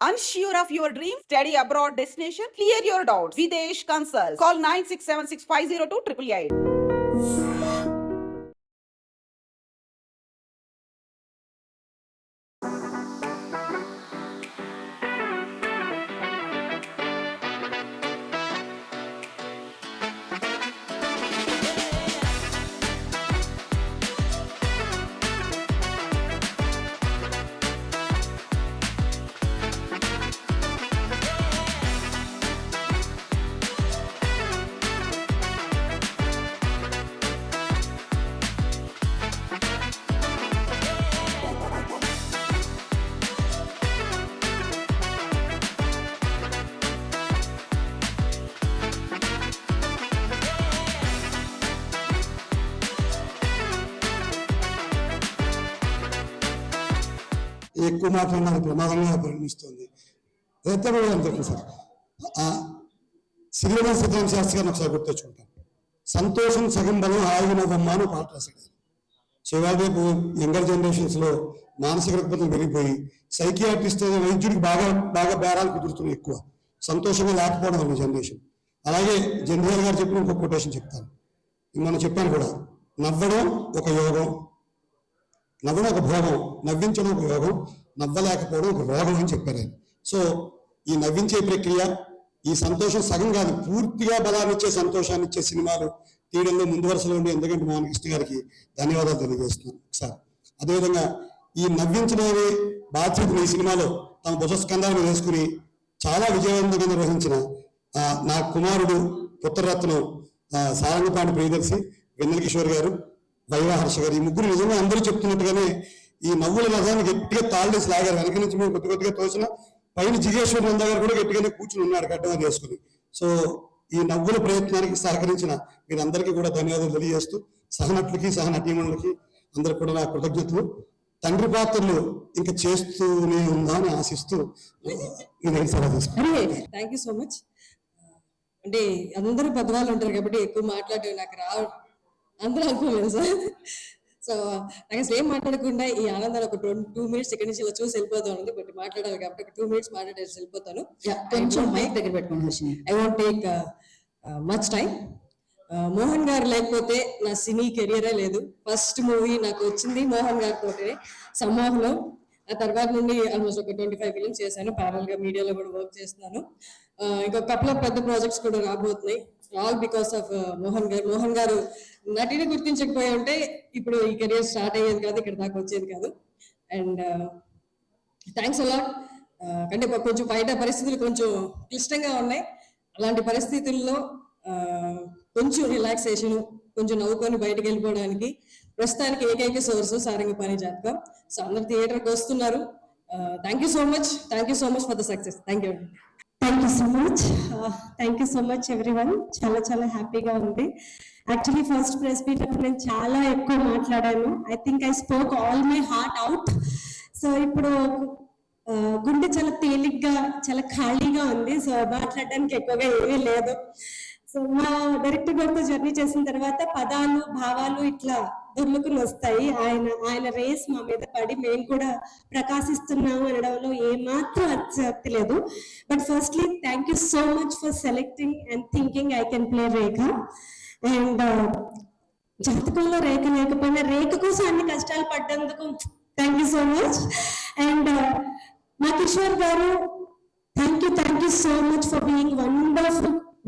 Unsure of your dream? Study abroad destination? Clear your doubts. Videsh Consult. Call 9676502888. ఎక్కువ మాట్లాడిన ప్రమాదంగా పరిగణిస్తుంది. రైతు కూడా అంతే సార్. సిరివెన్నెల సత్యనారాయణ శాస్త్రి గారిని ఒకసారి గుర్తొచ్చుకుంటాను. సంతోషం సగం బలం ఆగినవమ్మా అని పాట రాశాడు. చివరివైపు యంగర్ జనరేషన్స్లో మానసిక రుగ్మతలు పెరిగిపోయి సైకియాట్రిస్ట్ అనే వైద్యుడికి బాగా బేరాలు కుదురుతున్నాయి ఎక్కువ, సంతోషంగా లేకపోవడం వల్ల జనరేషన్. అలాగే జనరల్ గారు చెప్పిన ఇంకొక కొటేషన్ చెప్తాను, మనం చెప్పాను కూడా, నవ్వడం ఒక యోగం, నవ్వడం ఒక భోగం, నవ్వించడం ఒక యోగం, నవ్వలేకపోవడం ఒక రోగం అని చెప్పారు ఆయన. సో ఈ నవ్వించే ప్రక్రియ, ఈ సంతోషం సగం కాదు పూర్తిగా బలాన్ని ఇచ్చే సంతోషాన్ని ఇచ్చే సినిమాలు తీయడంలో ముందు వరుసలో ఉండి ఎందుకంటే మోహన్ కృష్ణ గారికి ధన్యవాదాలు తెలియజేస్తున్నాను ఒకసారి. అదేవిధంగా ఈ నవ్వించడం అనే బాధ్యతను ఈ సినిమాలో తమ భుజస్కంధాలను వేసుకుని చాలా విజయవంతంగా నిర్వహించిన నా కుమారుడు పుత్రరత్నం సారంగపాణి ప్రియదర్శి, వెన్నెల కిషోర్ గారు, వైవా హర్ష గారు, ఈ ముగ్గురు నిజంగా అందరూ చెప్తున్నట్టుగానే ఈ నవ్వుల రథాన్ని గట్టిగా తాళేసి లాగారు. వెనక నుంచి మేము కొద్దిగా తోసిన పైన జిగేశ్వర్ నందా గారు కూడా గట్టిగానే కూర్చుని ఉన్నాడు గడ్డగా చేసుకుని. సో ఈ నవ్వుల ప్రయత్నానికి సహకరించిన మీరందరికీ కూడా ధన్యవాదాలు తెలియజేస్తూ, సహనటులకి సహనటీమణులకి అందరికి కూడా నా కృతజ్ఞతలు. తండ్రి పాత్రలు ఇంకా చేస్తూనే ఉందా అని ఆశిస్తూ సలహా తీసుకున్నాను. Thank you so much. అంటే అందరూ పెద్దవాళ్ళు ఉంటారు కాబట్టి ఎక్కువ మాట్లాడడం నాకు అందరూ అనుకోలేదు సార్. సో నాకు అసలు ఏం మాట్లాడకుండా ఈ ఆనందాన్ని ఒక 2 minutes ఇక్కడి నుంచి ఇలా చూసి వెళ్ళిపోతాను. బట్ మాట్లాడాలి కాబట్టి ఒక 2 minutes మాట్లాడేసి వెళ్ళిపోతాను. కొంచెం మైక్ దగ్గర పెట్టుకోండి. I want take much time. Mohan గారు లేకపోతే నా సినీ కెరియరే లేదు. ఫస్ట్ మూవీ నాకు వచ్చింది మోహన్ గారితో సమ్మోహంలో. ఆ తర్వాత నుండి ఆల్మోస్ట్ ఒక 25 ఫిలిమ్స్ చేశాను. ప్యారల్ గా మీడియాలో కూడా వర్క్ చేస్తున్నాను. ఇంకొక కపుల్ ఆఫ్ పెద్ద ప్రాజెక్ట్స్ కూడా రాబోతున్నాయి. ఆల్ బికాస్ ఆఫ్ మోహన్ గారు. మోహన్ గారు నటిని గుర్తించకపోయి ఉంటే ఇప్పుడు ఈ కెరియర్ స్టార్ట్ అయ్యేది కాదు, ఇక్కడ దాకా వచ్చేది కాదు. And thanks a lot. అంటే కొంచెం బయట పరిస్థితులు కొంచెం క్లిష్టంగా ఉన్నాయి. అలాంటి పరిస్థితుల్లో కొంచెం రిలాక్సేషన్, కొంచెం నవ్వుకొని బయటకు వెళ్ళిపోవడానికి ప్రస్తుతానికి ఏకైక సోర్స్ సారంగపాణి జాతకం. సో అందరు థియేటర్కి వస్తున్నారు. Thank you so much for the success. Thank you so much everyone. చాలా హ్యాపీగా ఉంది. యాక్చువల్లీ ఫస్ట్ ప్రెస్ మీట్ అప్పుడు నేను చాలా ఎక్కువ మాట్లాడాను. I think I spoke all my heart out. So ఇప్పుడు గుండె చాలా తేలిగ్గా, చాలా ఖాళీగా ఉంది. సో మాట్లాడడానికి ఎక్కువగా ఏమీ లేదు. సో మా డైరెక్టర్ గారితో జర్నీ చేసిన తర్వాత పదాలు, భావాలు ఇట్లా దొర్లుకుని వస్తాయి. ఆయన రేస్ మా మీద పడి మేము కూడా ప్రకాశిస్తున్నాము అనడంలో ఏమాత్రం అతిశక్తి లేదు. But firstly thank you so much for selecting and thinking I can play Rekha. And జాతకంలో రేఖ లేకపోయినా రేఖ కోసం అన్ని కష్టాలు పడ్డందుకు thank you so much. And మా కిషోర్ గారు, thank you so much for being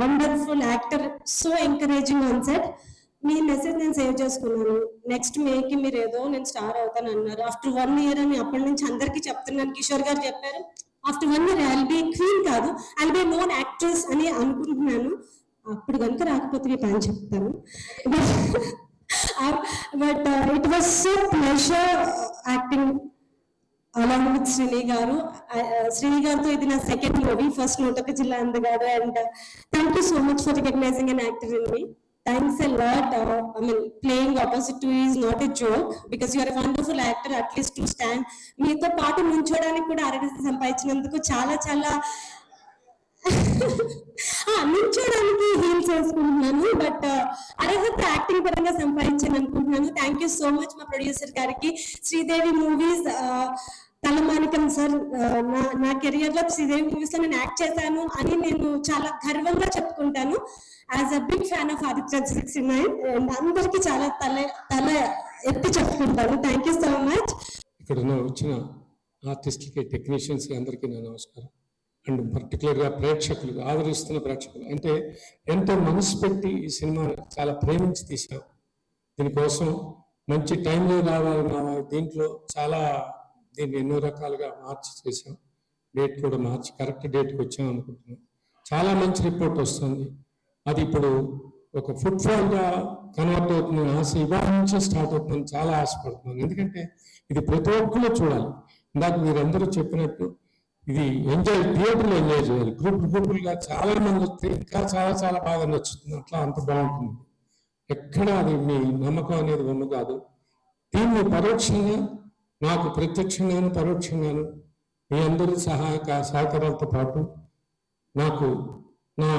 wonderful actor, so encouraging on set. మీ message నేను సేవ్ చేసుకున్నాను. నెక్స్ట్ మేకి మీరు ఏదో నేను స్టార్ అవుతాను అన్నారు. ఆఫ్టర్ 1 year అని అప్పటి నుంచి అందరికీ చెప్తున్నాను. కిషోర్ గారు చెప్పారు after 1 year I'll be queen కాదు, ఐల్ బి నోన్ యాక్ట్రెస్ అని అనుకుంటున్నాను. అప్పుడు కనుక రాకపోతే మీ పని చెప్తాను. But it was so pleasure acting along with Srini గారు. శ్రీని గారితో ఇది నా second movie. First Nootokka Jilla Andagadu. And thank you so much for recognizing an actor in me. Thanks a lot. I mean, playing opposite to you is not a joke because you are a wonderful actor. At least to stand మీతో పాటు నుంచోడానికి కూడా అర్హత సంపాదించినందుకు చాలా నుంచోడానికి heels వేసుకుంటున్నాను. But అర్హత acting పరంగా సంపాదించాను అనుకుంటున్నాను. థ్యాంక్ యూ సో మచ్ మా ప్రొడ్యూసర్ గారికి, శ్రీదేవి మూవీస్ తలమానికం సార్ నా కెరియర్ లో శ్రీదేవి మూవీస్ లో నేను యాక్ట్ చేశాను అని నేను చాలా గర్వంగా చెప్పుకుంటాను. As a big fan of Aditya 69 and అందరికీ చాలా తల ఎత్తి చెప్పుకుంటాను. Thank you so much. ఇక్కడ వచ్చిన ఆర్టిస్టులకి, టెక్నీషియన్స్కి అందరికీ నా నమస్కారం. అండ్ పర్టికులర్గా ప్రేక్షకులు, ఆదరిస్తున్న ప్రేక్షకులు, అంటే ఎంతో మనసు పెట్టి ఈ సినిమా చాలా ప్రేమించి తీసాం. దీనికోసం మంచి టైంలో రావాలి, దీంట్లో చాలా దీన్ని ఎన్నో రకాలుగా మార్చి చేసాం. డేట్ కూడా మార్చి కరెక్ట్ డేట్కి వచ్చాం అనుకుంటున్నాం. చాలా మంచి రిపోర్ట్ వస్తుంది. అది ఇప్పుడు ఒక ఫుట్ఫాల్గా కన్వర్ట్ అవుతుంది. ఆశ ఇవాళ నుంచే స్టార్ట్ అవుతుందని చాలా ఆశపడుతున్నాను. ఎందుకంటే ఇది ప్రతి ఒక్కరు చూడాలి. ఇందాక మీరందరూ చెప్పినట్టు ఇది థియేటర్లో ఎంజాయ్ చేయాలి. గ్రూపులుగా చాలా మంది వస్తే ఇంకా చాలా చాలా బాగా నచ్చుతుంది. అట్లా అంత బాగుంటుంది. ఎక్కడ అది మీ నమ్మకం అనేది ఉన్న కాదు. దీన్ని పరోక్షంగా, నాకు ప్రత్యక్షంగాను పరోక్షంగాను మీ అందరి సహకారాలతో పాటు నాకు నా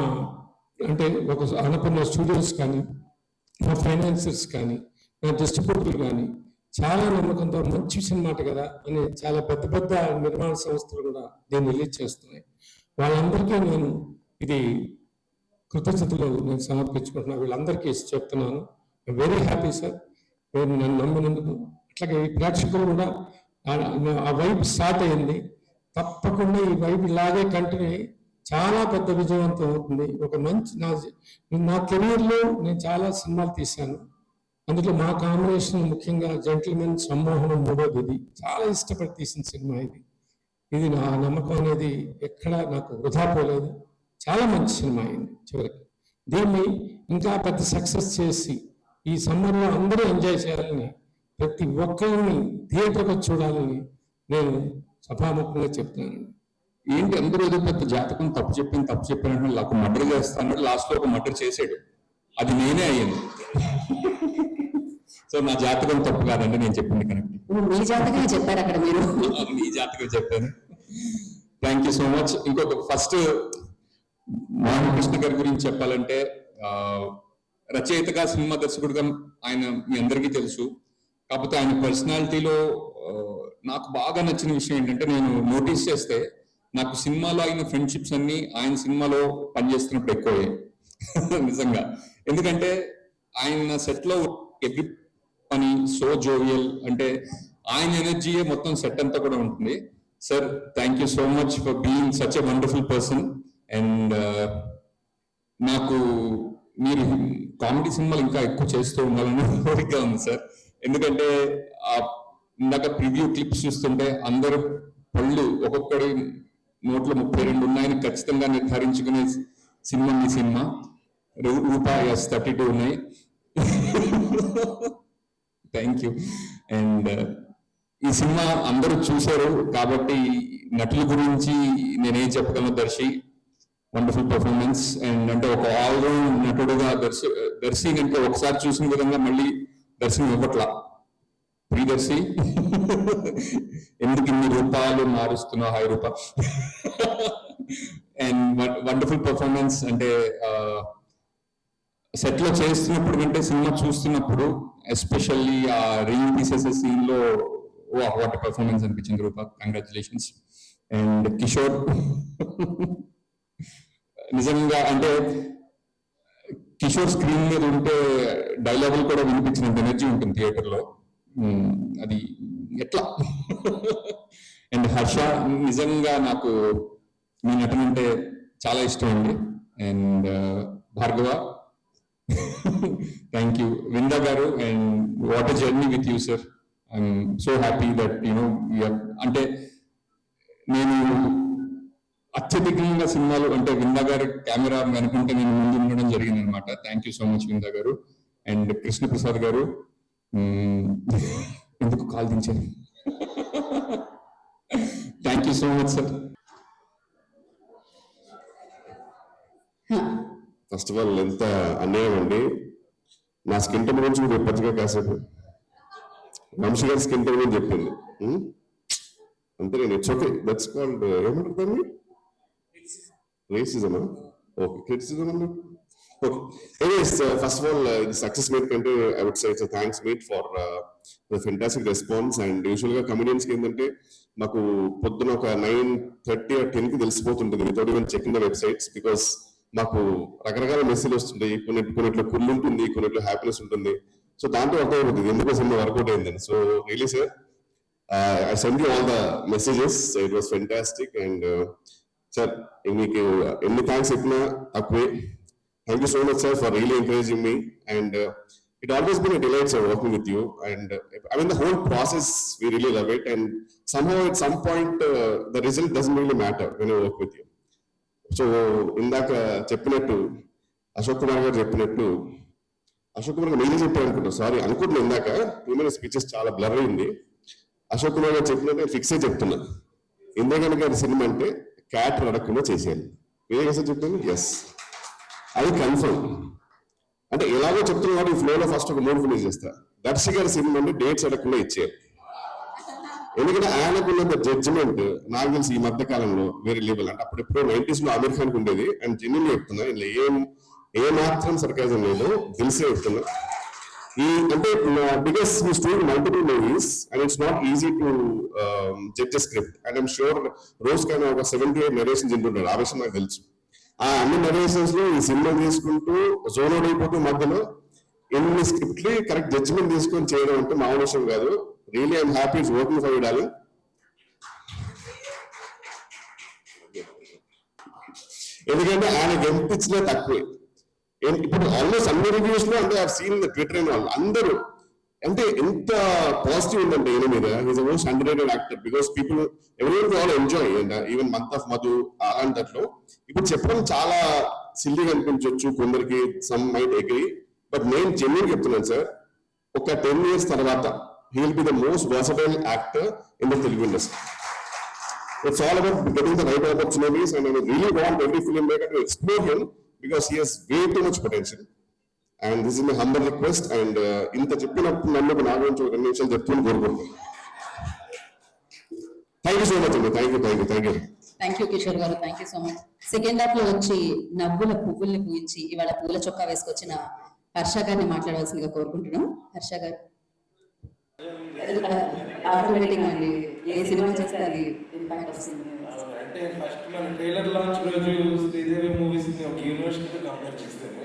అంటే ఒక అన్నపూర్ణ స్టూడియోస్ కానీ, నా ఫైనాన్సర్స్ కానీ, నా డిస్ట్రిబ్యూటర్లు కానీ చాలా నమ్మకంతో మంచి సినిమా కదా అని చాలా పెద్ద పెద్ద నిర్మాణ సంస్థలు కూడా దీన్ని రిలీజ్ చేస్తున్నాయి. వాళ్ళందరికీ నేను ఇది కృతజ్ఞతలు నేను సమర్పించుకుంటున్నాను. వీళ్ళందరికీ చెప్తున్నాను. వెరీ హ్యాపీ సార్, మీరు నన్ను నమ్మినందుకు. అట్లాగే ఈ ప్రేక్షకులు కూడా ఆ వైబ్ స్టార్ట్ అయింది. తప్పకుండా ఈ వైబ్ ఇలాగే కంటిన్యూ అయ్యి చాలా పెద్ద విజయవంతం అవుతుంది. ఒక మంచి నా కెరీర్లో నేను చాలా సినిమాలు తీశాను. అందులో మా కాంబినేషన్ ముఖ్యంగా జెంటిల్మెన్ సమ్మోహనం 3వది. ఇది చాలా ఇష్టపడి తీసిన సినిమా. ఇది నా నమ్మకం అనేది ఎక్కడ నాకు వృధా పోలేదు. చాలా మంచి సినిమా అయింది చివరికి. దీన్ని ఇంకా పెద్ద సక్సెస్ చేసి ఈ సమ్మర్లో అందరూ ఎంజాయ్ చేయాలని, ప్రతి ఒక్కరిని థియేటర్కి చూడాలని నేను సభాముఖంగా చెప్తున్నాను. ఏంటి అందరూ ఏదో పెద్ద జాతకం తప్పు చెప్పానంటే నాకు మర్డర్ చేస్తాను, లాస్ట్ లో ఒక మర్డర్ చేసాడు. అది నేనే అయ్యాను. సో నా జాతకం తప్పు కాదండి, నేను చెప్పింది కరెక్ట్. మీ జాతకమే చెప్పారు అక్కడ మీరు. మీ జాతకం చెప్పాను. Thank you so much. ఇంకొక ఫస్ట్ మోహన్ కృష్ణ గారి గురించి చెప్పాలంటే, రచయితగా, సినిమా దర్శకుడిగా ఆయన మీ అందరికీ తెలుసు. కాకపోతే ఆయన పర్సనాలిటీలో నాకు బాగా నచ్చిన విషయం ఏంటంటే, నేను నోటీస్ చేస్తే నాకు సినిమాలో అయిన ఫ్రెండ్షిప్స్ అన్ని ఆయన సినిమాలో పనిచేస్తున్నప్పుడు ఎక్కువయ్యాయి. నిజంగా. ఎందుకంటే ఆయన సెట్ లో ఎవ్రీ పని సో జోవియల్, అంటే ఆయన ఎనర్జీయే మొత్తం సెట్ అంతా కూడా ఉంటుంది. Sir, thank you so much for being such a wonderful person. And నాకు మీరు కామెడీ సినిమాలు ఇంకా ఎక్కువ చేస్తూ ఉండాలని కోరికగా ఉంది సార్. ఎందుకంటే ఇందాక ప్రివ్యూ క్లిప్స్ చూస్తుంటే అందరూ పళ్ళు ఒక్కొక్కడి నోట్లో 32 ఉన్నాయని ఖచ్చితంగా నిర్ధారించుకునే సినిమా మీ సినిమా. రూపాయి 32 ఉన్నాయి. Thank you. అండ్ ఈ సినిమా అందరూ చూశారు కాబట్టి నటుల గురించి నేనేం చెప్పగలను. Darsi wonderful performance. అండ్ అంటే ఒక ఆల్రౌండ్ నటుడుగా దర్శి అంటే ఒకసారి చూసిన విధంగా మళ్ళీ దర్శనం ఇవ్వట్లా. ప్రియదర్శి ఎందుకు ఇన్ని రూపాయలు మారుస్తున్నావు, 5 రూపాయలు. And wonderful performance. అంటే సెట్ లో చేస్తున్నప్పుడు కంటే సినిమా చూస్తున్నప్పుడు, ఎస్పెషల్లీ ఆ రింగ్ తీసేసే సీన్ లో వాట్ పర్ఫార్మెన్స్ అనిపించింది రూపా. కంగ్రాచులేషన్స్. అండ్ కిషోర్ నిజంగా అంటే కిషోర్ స్క్రీన్ మీద ఉంటే డైలాగులు కూడా వినిపించినంత ఎనర్జీ ఉంటుంది థియేటర్ లో. అది ఎట్లా. అండ్ హర్ష, నిజంగా నాకు మీ నటన అంటే చాలా ఇష్టం అండి. And Bhargava, thank you. Vinda గారు, and what a journey with you sir. I'm so happy that అంటే నేను అత్యధికంగా సినిమాలు అంటే విందా గారి కెమెరా అనుకుంటే నేను ముందు ఉండడం జరిగింది అనమాట. Thank you so much Vinda గారు. అండ్ కృష్ణప్రసాద్ గారు, ఎందుకు కాల్ దించారు. Thank you so much sir. First of all ఎంత అన్యాయం అండి. నా స్కిన్ టోన్ గురించి మీరు చెప్పచ్చుగా కాసేపు. వంశీ గారి స్కిన్ టోన్ గురించి చెప్పింది అంతే. నేను ఇట్స్ ఓకే, దట్స్ కాల్డ్ ఏమంటారు, రేసిజమా? ఓకే, క్రిటిసిజం అన్నా. Okay. Anyways, first of all, the success meet కంటే I would say it's a thanks meet for the fantastic response. And usually comedians కి ఏంటంటే మాకు పొద్దున ఒక 9:30 or 10కి తెలిసిపోతుంటుంది without even checking the websites, because మాకు రకరకాల మెసేజ్ వస్తుంటాయి. కొన్నిట్లో కుళ్ళు ఉంటుంది, కొన్నిట్లో హ్యాపీనెస్ ఉంటుంది. సో దాంతో అర్థమైపోతుంది ఎందుకో సినిమా వర్కౌట్ అయిందని. So really sir, I sent you all the messages. It was fantastic. And sir, మీకు ఎన్ని థ్యాంక్స్ చెప్పినా తక్కువే. Thank you so much, sir, for really encouraging me. And it always been a delight, sir, working with you. And I mean, the whole process, we really love it. And somehow, at some point, the result doesn't really matter when I work with you. So, ఇందాక చెప్పినట్టు అశోక్ కుమార్ గారు చెప్పినట్టు, అశోక్ కుమార్ గారు నేనే చెప్పాను అనుకుంటా, sorry అనుకుంటున్నా, ఇందాక 2 minutes స్పీచెస్ చాలా బ్లర్ అయింది. అశోక్ కుమార్ గారు చెప్పినట్టు ఫిక్స్ అయి చెప్తున్నా, ఇంద్రగణ్ గారి సినిమా అంటే క్యాటర్ అడగకుండా చేసేయాలి. మీరే సార్ చెప్పాను, ఎస్, అది కన్ఫర్మ్. అంటే ఎలాగో చెప్తున్నా ఈ ఫ్లోలో ఫస్ట్ ఒక 3 ఫినిష్ చేస్తా. దర్శి గారి సినిమా అంటే డేట్స్ అడగకుండా ఇచ్చేయాలి. ఎందుకంటే ఆయనకున్న జడ్జిమెంట్ నాకు తెలిసి ఈ మధ్య కాలంలో వేరే లెవెల్. అంటే అప్పుడు ఎప్పుడో 90s లో ఆమిర్ ఖాన్ ఉండేది. అండ్ జెన్యున్లీ చెప్తున్నా, ఇలా ఏ మాత్రం సర్కాజం లేదు, తెలిసే చెప్తున్నా. అంటే because me story multiple movies and it's not easy to judge script. And I'm sure రోజు కానీ ఒక 7 to 8 నెరేషన్స్ వింటుంటారు. ఆ విషయం నాకు తెలుసు. ఆ అన్ని నెరేషన్స్ లో ఈ సినిమా తీసుకుంటూ జోన్ అవుట్ అయిపోతూ మధ్యలో ఎన్ని స్క్రిప్ట్లీ కరెక్ట్ జడ్జిమెంట్ తీసుకొని చేయడం అంటే మామూలు విషయం కాదు. Really I'm happy it's working for you darling. ఎందుకంటే ఆయనకి ఎంత ఇచ్చినా తక్కువే. ఇప్పుడు ఆల్మోస్ట్ అన్ని రివ్యూస్ లో అంటే ఐ సీన్ ట్విట్టర్ అండ్ వాళ్ళు అందరూ అంటే ఎంత పాజిటివ్ ఉందంటే ఈయన మీద. Is most underrated actor because people ఎవరి all enjoy. And even month of Madhu అలాంటిలో ఇప్పుడు చెప్పడం చాలా సిల్లీగా అనిపించవచ్చు కొందరికి, సమ్ మైట్ అగ్రీ. బట్ నేను జెన్యూన్ చెప్తున్నాను సార్, ఒక 10 years తర్వాత he will be the most versatile actor in the Telugu industry. It's all about getting the right opportunities, and I really want every filmmaker to explore him because he has way too much potential. And this is my humble request. And ఇంత చెప్పినప్పుడు నన్ను నా గురించి ఒక 2 నిమిషాలు చెప్తూ కోరుకుంటున్నాను. Thank you so much అండి. థ్యాంక్ యూ కిషోర్ గారు, thank you so much. Second half లో వచ్చి నవ్వుల పువ్వుల్ని పూయించి ఇవాళ పూల చొక్కా వేసుకొచ్చిన హర్ష గారిని మాట్లాడవలసిందిగా కోరుకుంటున్నాం. హర్ష గారు, ఆటోమేటిక్ అండి, ఏ సినిమా చేస్తే అది ఇంపాక్ట్ వస్తుంది. అంటే ఫస్ట్ మన ట్రైలర్ లాంచ్ రోజు శ్రీదేవి మూవీస్ ఒక యూనివర్సిటీతో కంపేర్ చేస్తాము.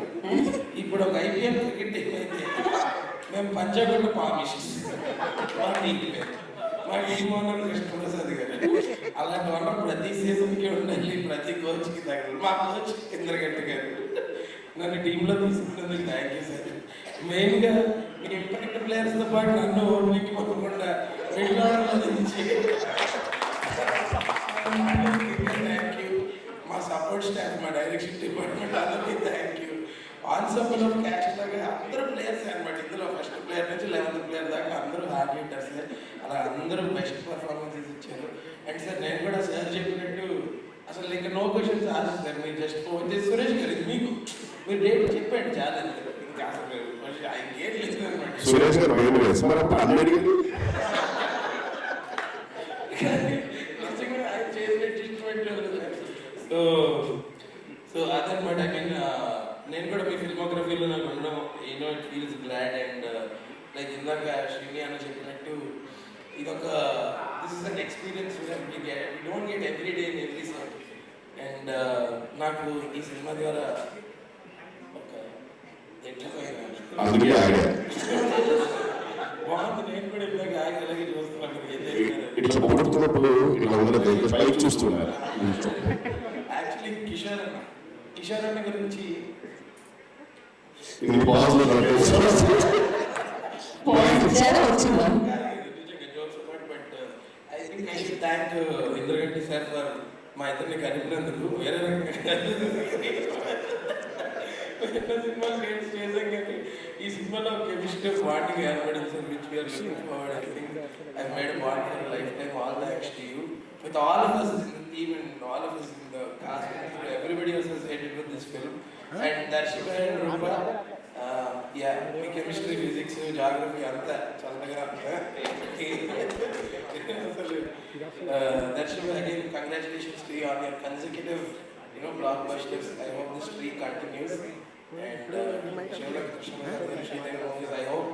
ఇప్పుడు ఒక IPL క్రికెట్ టీం అయితే మేము పంచాయతీలో పామిషన్ మా టీం ఓనర్ కృష్ణప్రసాద్ గారు. అలాంటి వల్ల ప్రతి సీజన్కి ఉండాలి, ప్రతి కోచ్కి తగ్గదు. మా కోచ్ ఇంద్రగంట గారు నన్ను టీంలో తీసుకున్నందుకు థ్యాంక్ యూ సార్. మెయిన్గా మీ ఇంపాక్ట్ ప్లేయర్స్తో పాటు నన్ను ఓడికి పోకుండా నుంచి థ్యాంక్ యూ. మా సపోర్ట్ స్టాఫ్, మా డైరెక్షన్ డిపార్ట్మెంట్ అందరికీ థ్యాంక్ యూ. ఆన్సెంబుల్ ఆఫ్ క్యాచ్ లాగా అందరూ ప్లేయర్స్ అనమాట. ఇందులో ఫస్ట్ ప్లేయర్ నుంచి 11th ప్లేయర్ దాకా అందరూ హార్డ్ హిట్టర్స్. అలా అందరూ బెస్ట్ పర్ఫార్మెన్సెస్ ఇచ్చారు. అండ్ సార్ నేను కూడా సార్ చెప్పినట్టు అసలు ఇంకా నో క్వశ్చన్స్ ఆన్సర్ సార్. మీరు జస్ట్ ఫోన్ చేసి సురేష్ గారు ఇది మీకు మీరు డేట్ చెప్పండి చాలా, ఇంకా అసలు ఇంకేం లేదు అనమాట. సురేష్ గారు సో అదనమాట. ఐ మీన్ నేను కూడా మీ ఫిల్మోగ్రఫీలో నాకు ఉండడం it feels glad. And like ఇందాక శ్రీని అన్న చెప్పినట్టు ఇదొక this is an experience we don't get every day in every set. And నాకు ఈ సినిమా ద్వారా ఒక బాగుంది. నేను కూడా ఇందాక అలాగే చూస్తున్నాను. యాక్చువల్లీ కిషోర్ అన్న గురించి థ్యాంక్ ఇంద్రగంటి సార్ ఫర్ మా ఇద్దరిని కలిపినందుకు. వేరే సినిమాలు నేను చేసాం కానీ ఈ సినిమాలో కెమిస్ట్రీ బాండింగ్ ఏర్పడింది sir, which we're looking forward. I think I made a bond for a lifetime. All thanks to you, with all of us in the team and all of us in the cast. Everybody else has hated with this film. And Darshika and Rupa, yeah, me chemistry, physics, geography అంతా చల్లగా అసలు. Darshika, again congratulations to you on your consecutive blockbusters. I hope this streak continues. And Shivak Krishna, I hope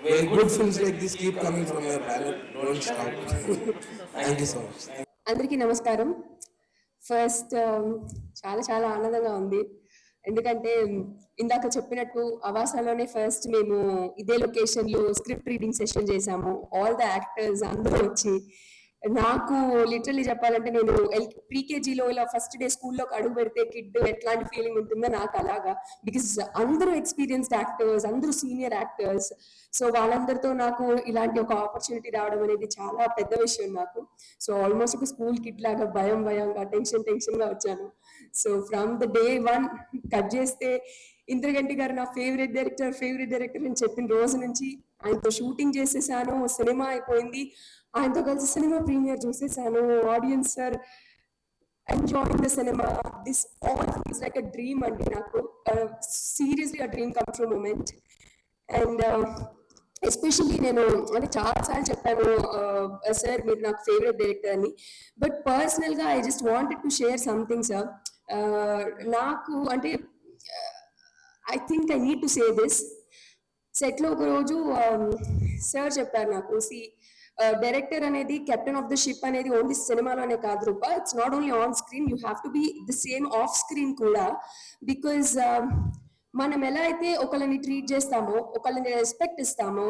Very good films like this keep coming from your palette. Don't stop. Thank you so much. అందరికీ నమస్కారం. First చాలా చాలా ఆనందంగా ఉంది, ఎందుకంటే ఇందాక చెప్పినట్టు అవాసాలోనే first మేము ఇదే లొకేషన్ లో స్క్రిప్ట్ రీడింగ్ సెషన్ చేసాము. ఆల్ ద యాక్టర్స్ అందరూ వచ్చి, నాకు లిటరలీ చెప్పాలంటే నేను ప్రీకేజీలో ఇలా ఫస్ట్ డే స్కూల్లోకి అడుగు పెడితే కిడ్ ఎట్లాంటి ఫీలింగ్ ఉంటుందో నాకు అలాగా, బికాస్ అందరూ ఎక్స్పీరియన్స్డ్ యాక్టర్స్, అందరూ సీనియర్ యాక్టర్స్. సో వాళ్ళందరితో నాకు ఇలాంటి ఒక ఆపర్చునిటీ రావడం అనేది చాలా పెద్ద విషయం నాకు. సో ఆల్మోస్ట్ ఒక స్కూల్ కిడ్ లాగా భయంగా టెన్షన్ గా వచ్చాను. So from the day 1 cut చేస్తే ఇంద్రగంటి గారు నా ఫేవరెట్ డైరెక్టర్ అని చెప్పిన రోజు నుంచి ఆయనతో షూటింగ్ చేసేసాను, సినిమా అయిపోయింది, ఆయనతో కలిసి సినిమా ప్రీమియర్ చూసేసాను. ఆడియన్స్ సార్ ఎంజాయింగ్ ద సినిమా, this all feels like a dream అండి నాకు, seriously a dream come true moment. And especially నేను అంటే చాలాసార్లు చెప్పాను సార్ మీరు నాకు ఫేవరెట్ డైరెక్టర్ అని, బట్ పర్సనల్ గా I just wanted to share something sir. నాకు అంటే I think I need to say this. Set లో ఒక రోజు సార్ చెప్పారు నాకు, డైరెక్టర్ అనేది కెప్టెన్ ఆఫ్ ద షిప్ అనేది ఓన్లీ సినిమాలోనే కాదు Rupa, it's not only on screen, you have to be the same off screen కూడా. బికాజ్ మనం ఎలా అయితే ఒకళ్ళని ట్రీట్ చేస్తామో, ఒకళ్ళని రెస్పెక్ట్ ఇస్తామో,